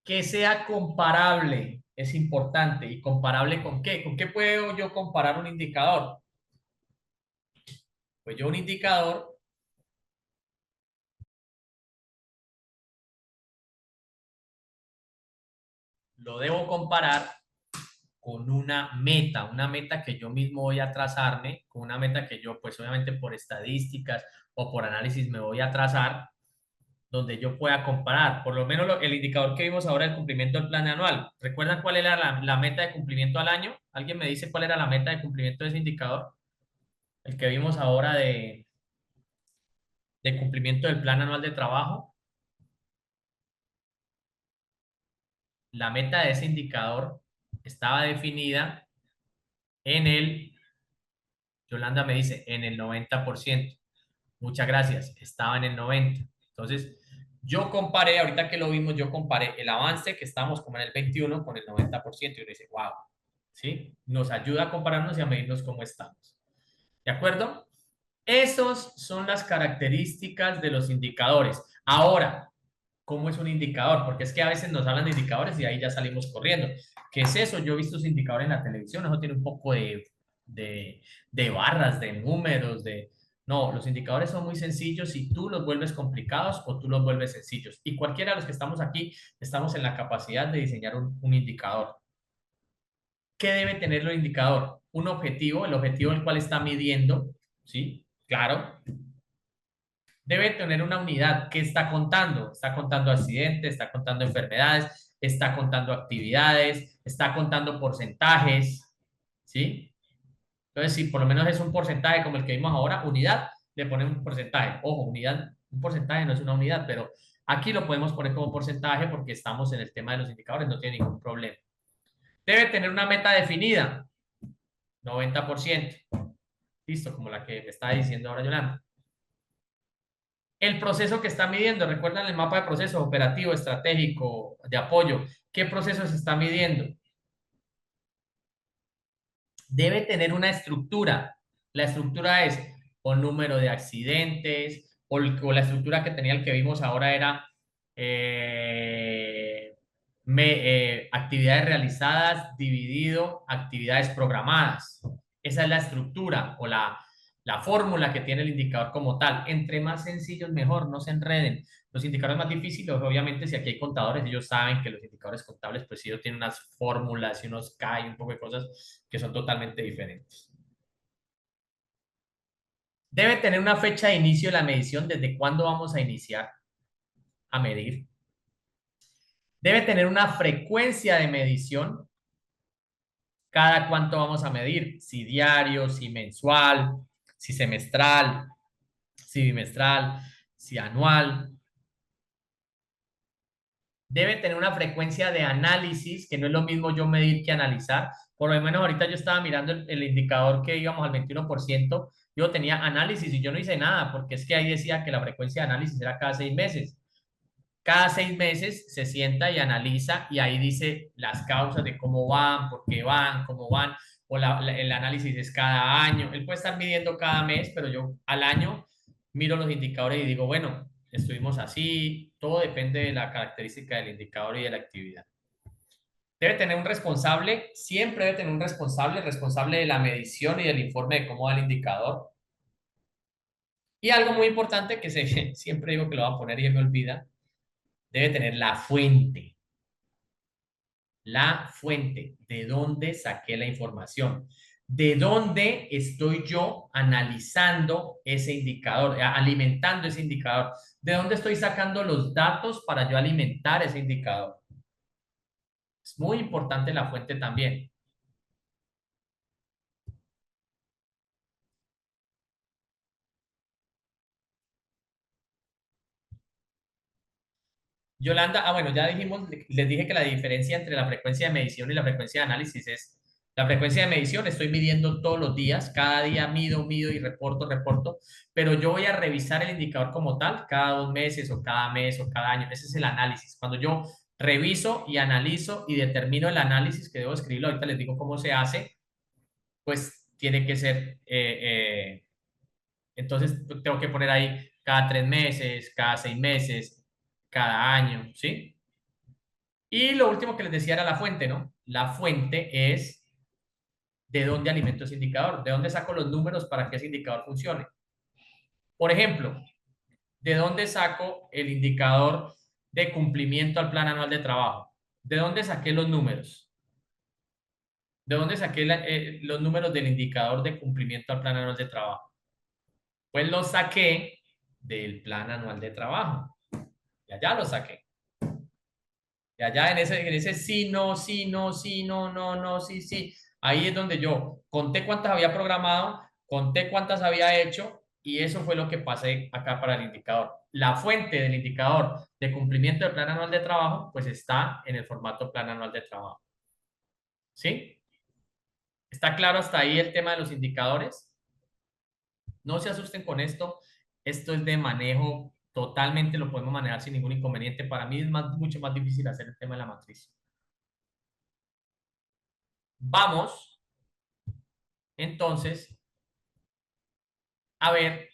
Que sea comparable, es importante. ¿Y comparable con qué? ¿Con qué puedo yo comparar un indicador? Pues yo un indicador lo debo comparar con una meta que yo mismo voy a trazarme, con una meta que yo, pues obviamente por estadísticas o por análisis me voy a trazar, donde yo pueda comparar, por lo menos el indicador que vimos ahora, el cumplimiento del plan anual. ¿Recuerdan cuál era la meta de cumplimiento al año? ¿Alguien me dice cuál era la meta de cumplimiento de ese indicador? El que vimos ahora de cumplimiento del plan anual de trabajo. La meta de ese indicador estaba definida en Yolanda me dice, en el 90%. Muchas gracias, estaba en el 90%. Entonces, yo comparé, ahorita que lo vimos, yo comparé el avance que estamos como en el 21 con el 90%. Y uno dice, wow, ¿sí? Nos ayuda a compararnos y a medirnos cómo estamos. ¿De acuerdo? Esas son las características de los indicadores. Ahora, ¿cómo es un indicador? Porque es que a veces nos hablan de indicadores y ahí ya salimos corriendo. ¿Qué es eso? Yo he visto esos indicadores en la televisión, eso tiene un poco de, de barras, de números, de... No, los indicadores son muy sencillos y tú los vuelves complicados o tú los vuelves sencillos. Y cualquiera de los que estamos aquí estamos en la capacidad de diseñar un indicador. ¿Qué debe tener el indicador? Un objetivo, el objetivo el cual está midiendo, ¿sí? Claro, debe tener una unidad que está contando. Está contando accidentes, está contando enfermedades, está contando actividades, está contando porcentajes, ¿sí? Entonces, si por lo menos es un porcentaje como el que vimos ahora, unidad, le ponemos un porcentaje. Ojo, unidad, un porcentaje no es una unidad, pero aquí lo podemos poner como porcentaje porque estamos en el tema de los indicadores, no tiene ningún problema. Debe tener una meta definida, 90%. Listo, como la que me está diciendo ahora Yolanda. El proceso que está midiendo, recuerdan el mapa de procesos operativo, estratégico, de apoyo. ¿Qué proceso se está midiendo? Debe tener una estructura. La estructura es o número de accidentes, o la estructura que tenía el que vimos ahora era actividades realizadas dividido actividades programadas. Esa es la estructura o la fórmula que tiene el indicador como tal. Entre más sencillos, mejor, no se enreden. Los indicadores más difíciles, obviamente, si aquí hay contadores, ellos saben que los indicadores contables, pues ellos tienen unas fórmulas y unos K y un poco de cosas que son totalmente diferentes. Debe tener una fecha de inicio de la medición, desde cuándo vamos a iniciar a medir. Debe tener una frecuencia de medición. cada cuánto vamos a medir, si diario, si mensual, si semestral, si bimestral, si anual. Debe tener una frecuencia de análisis, que no es lo mismo yo medir que analizar. Por lo menos ahorita yo estaba mirando el indicador que íbamos al 21%, yo tenía análisis y yo no hice nada, porque es que ahí decía que la frecuencia de análisis era cada 6 meses. Cada 6 meses se sienta y analiza y ahí dice las causas de cómo van, por qué van, cómo van, o el análisis es cada año. Él puede estar midiendo cada mes, pero yo al año miro los indicadores y digo, bueno, estuvimos así, todo depende de la característica del indicador y de la actividad. Debe tener un responsable, siempre debe tener un responsable, responsable de la medición y del informe de cómo va el indicador. Y algo muy importante que siempre digo que lo voy a poner y se me olvida, debe tener la fuente. La fuente, de dónde saqué la información, de dónde estoy yo analizando ese indicador, alimentando ese indicador, de dónde estoy sacando los datos para yo alimentar ese indicador. Es muy importante la fuente también. Yolanda, bueno, ya dijimos, les dije que la diferencia entre la frecuencia de medición y la frecuencia de análisis es la frecuencia de medición, estoy midiendo todos los días, cada día mido y reporto, pero yo voy a revisar el indicador como tal, cada 2 meses o cada mes o cada año. Ese es el análisis. Cuando yo reviso y analizo y determino el análisis que debo escribirlo, ahorita les digo cómo se hace, pues tiene que ser, entonces tengo que poner ahí cada 3 meses, cada 6 meses, cada año, ¿sí? Y lo último que les decía era la fuente, ¿no? La fuente es de dónde alimento ese indicador, de dónde saco los números para que ese indicador funcione. Por ejemplo, ¿de dónde saco el indicador de cumplimiento al plan anual de trabajo? ¿De dónde saqué los números? ¿De dónde saqué los números del indicador de cumplimiento al plan anual de trabajo? Pues los saqué del plan anual de trabajo. Y allá los saqué. Y allá en ese sí, no, sí, no, sí, no, no, no, sí, sí. Ahí es donde yo conté cuántas había programado, conté cuántas había hecho y eso fue lo que pasé acá para el indicador. La fuente del indicador de cumplimiento del plan anual de trabajo, pues está en el formato plan anual de trabajo. ¿Sí? ¿Está claro hasta ahí el tema de los indicadores? No se asusten con esto. Esto es de manejo, totalmente lo podemos manejar sin ningún inconveniente. Para mí es mucho más difícil hacer el tema de la matriz. Vamos entonces a ver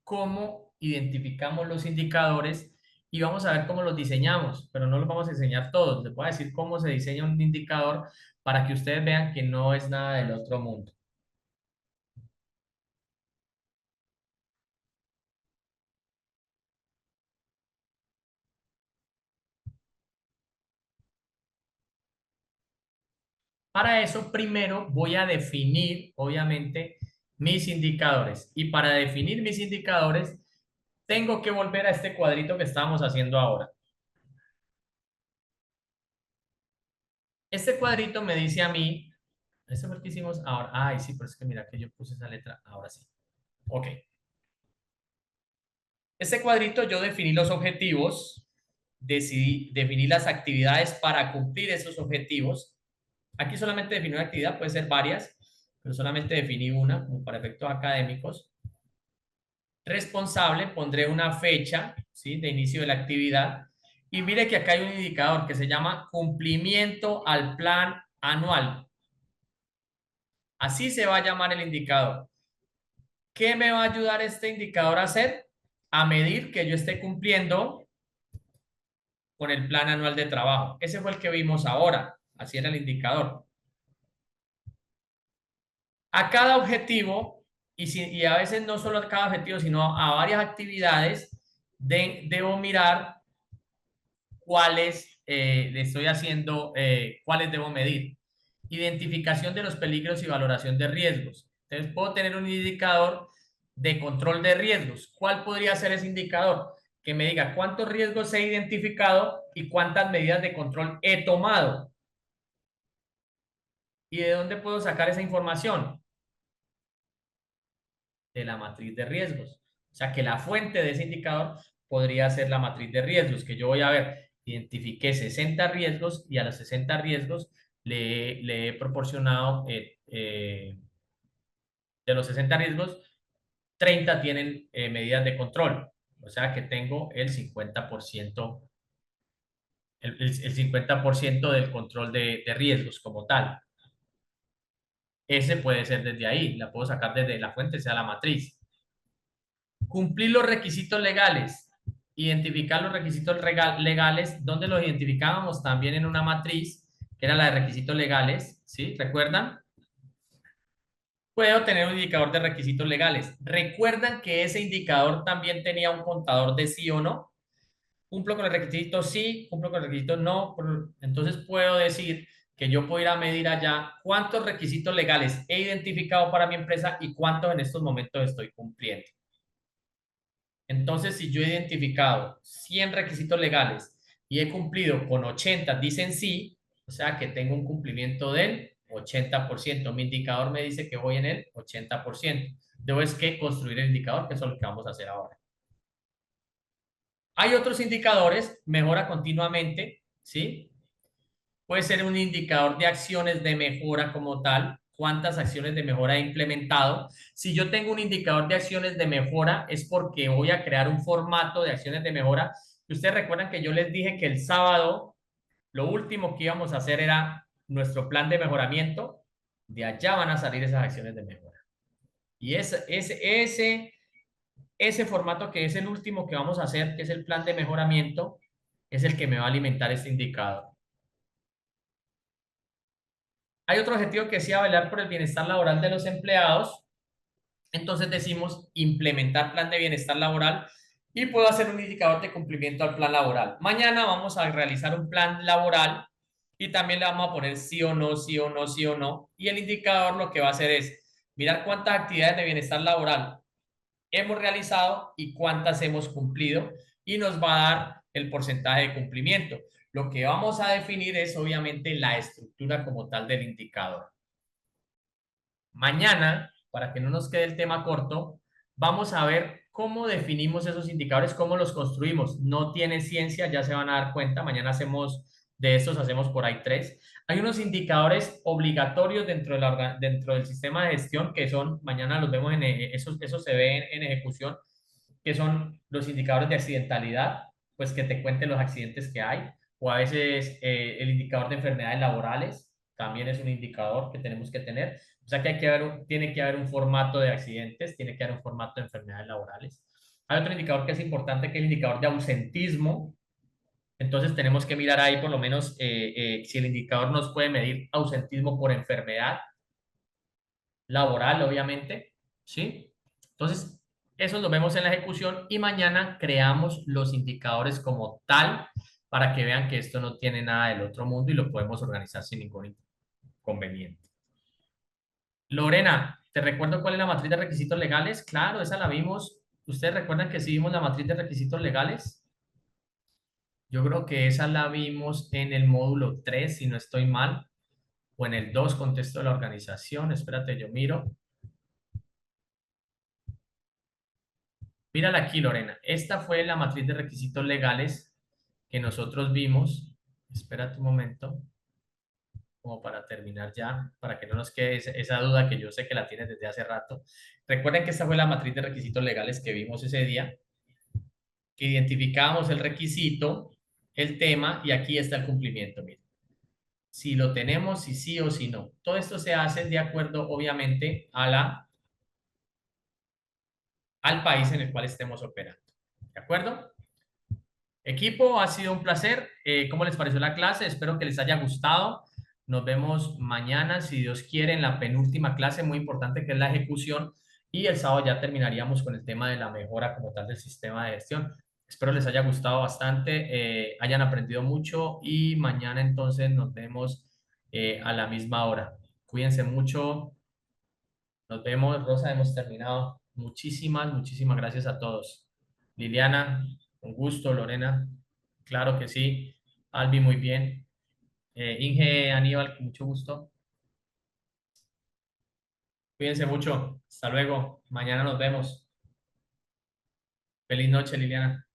cómo identificamos los indicadores y vamos a ver cómo los diseñamos, pero no los vamos a enseñar todos. Les voy a decir cómo se diseña un indicador para que ustedes vean que no es nada del otro mundo. Para eso, primero voy a definir, obviamente, mis indicadores. Y para definir mis indicadores, tengo que volver a este cuadrito que estábamos haciendo ahora. Este cuadrito me dice a mí, ¿esto fue el que hicimos ahora? Ay, sí, pero es que mira que yo puse esa letra, ahora sí. Ok. Este cuadrito yo definí los objetivos, definí las actividades para cumplir esos objetivos. Aquí solamente definí una actividad, puede ser varias, pero solamente definí una, como para efectos académicos. Responsable, pondré una fecha, ¿sí?, de inicio de la actividad. Y mire que acá hay un indicador que se llama cumplimiento al plan anual. Así se va a llamar el indicador. ¿Qué me va a ayudar este indicador a hacer? A medir que yo esté cumpliendo con el plan anual de trabajo. Ese fue el que vimos ahora. Así era el indicador. A cada objetivo, y a veces no solo a cada objetivo, sino a varias actividades, debo mirar cuáles le estoy haciendo, cuáles debo medir. Identificación de los peligros y valoración de riesgos. Entonces, puedo tener un indicador de control de riesgos. ¿Cuál podría ser ese indicador? Que me diga cuántos riesgos he identificado y cuántas medidas de control he tomado. ¿Y de dónde puedo sacar esa información? De la matriz de riesgos. O sea que la fuente de ese indicador podría ser la matriz de riesgos, que yo voy a ver, identifiqué 60 riesgos y a los 60 riesgos le he proporcionado, de los 60 riesgos, 30 tienen medidas de control. O sea que tengo el 50%, el 50% del control de riesgos como tal. Ese puede ser desde ahí, la puedo sacar desde la fuente, sea la matriz. Cumplir los requisitos legales. Identificar los requisitos legales. ¿Dónde los identificábamos? También en una matriz, que era la de requisitos legales. ¿Sí? ¿Recuerdan? Puedo tener un indicador de requisitos legales. ¿Recuerdan que ese indicador también tenía un contador de sí o no? Cumplo con el requisito sí, cumplo con el requisito no. Entonces puedo decir que yo puedo ir a medir allá cuántos requisitos legales he identificado para mi empresa y cuántos en estos momentos estoy cumpliendo. Entonces, si yo he identificado 100 requisitos legales y he cumplido con 80, dicen sí, o sea que tengo un cumplimiento del 80%. Mi indicador me dice que voy en el 80%. Debo es que construir el indicador, que es lo que vamos a hacer ahora. Hay otros indicadores, mejora continuamente, ¿sí? Puede ser un indicador de acciones de mejora como tal, cuántas acciones de mejora he implementado. Si yo tengo un indicador de acciones de mejora, es porque voy a crear un formato de acciones de mejora. Ustedes recuerdan que yo les dije que el sábado lo último que íbamos a hacer era nuestro plan de mejoramiento. De allá van a salir esas acciones de mejora. Y ese formato que es el último que vamos a hacer, que es el plan de mejoramiento, es el que me va a alimentar este indicador. Hay otro objetivo que decía velar por el bienestar laboral de los empleados. Entonces decimos implementar plan de bienestar laboral y puedo hacer un indicador de cumplimiento al plan laboral. Mañana vamos a realizar un plan laboral y también le vamos a poner sí o no, sí o no, sí o no. Y el indicador lo que va a hacer es mirar cuántas actividades de bienestar laboral hemos realizado y cuántas hemos cumplido y nos va a dar el porcentaje de cumplimiento. Lo que vamos a definir es obviamente la estructura como tal del indicador. Mañana, para que no nos quede el tema corto, vamos a ver cómo definimos esos indicadores, cómo los construimos. No tiene ciencia, ya se van a dar cuenta. Mañana hacemos de estos, hacemos por ahí 3. Hay unos indicadores obligatorios dentro del sistema de gestión que son, mañana los vemos eso se ve en ejecución, que son los indicadores de accidentalidad, pues que te cuenten los accidentes que hay, o a veces el indicador de enfermedades laborales, también es un indicador que tenemos que tener. O sea que tiene que haber un formato de accidentes, tiene que haber un formato de enfermedades laborales. Hay otro indicador que es importante, que es el indicador de ausentismo. Entonces tenemos que mirar ahí por lo menos si el indicador nos puede medir ausentismo por enfermedad laboral, obviamente, ¿sí? Entonces, eso lo vemos en la ejecución y mañana creamos los indicadores como tal para que vean que esto no tiene nada del otro mundo y lo podemos organizar sin ningún inconveniente. Lorena, ¿te recuerdo cuál es la matriz de requisitos legales? Claro, esa la vimos. ¿Ustedes recuerdan que sí vimos la matriz de requisitos legales? Yo creo que esa la vimos en el módulo 3, si no estoy mal, o en el 2, contexto de la organización. Espérate, yo miro. Mírala aquí, Lorena. Esta fue la matriz de requisitos legales que nosotros vimos. Espérate un momento, como para terminar ya, para que no nos quede esa duda que yo sé que la tienes desde hace rato. Recuerden que esta fue la matriz de requisitos legales que vimos ese día, que identificábamos el requisito, el tema, y aquí está el cumplimiento. Miren, si lo tenemos, si sí o si no. Todo esto se hace de acuerdo, obviamente, al país en el cual estemos operando. ¿De acuerdo? Equipo, ha sido un placer. ¿Cómo les pareció la clase? Espero que les haya gustado. Nos vemos mañana, si Dios quiere, en la penúltima clase, muy importante, que es la ejecución. Y el sábado ya terminaríamos con el tema de la mejora como tal del sistema de gestión. Espero les haya gustado bastante, hayan aprendido mucho y mañana entonces nos vemos a la misma hora. Cuídense mucho. Nos vemos, Rosa, hemos terminado. Muchísimas gracias a todos. Liliana, un gusto, Lorena, claro que sí. Albi, muy bien. Inge, Aníbal, con mucho gusto. Cuídense mucho. Hasta luego. Mañana nos vemos. Feliz noche, Liliana.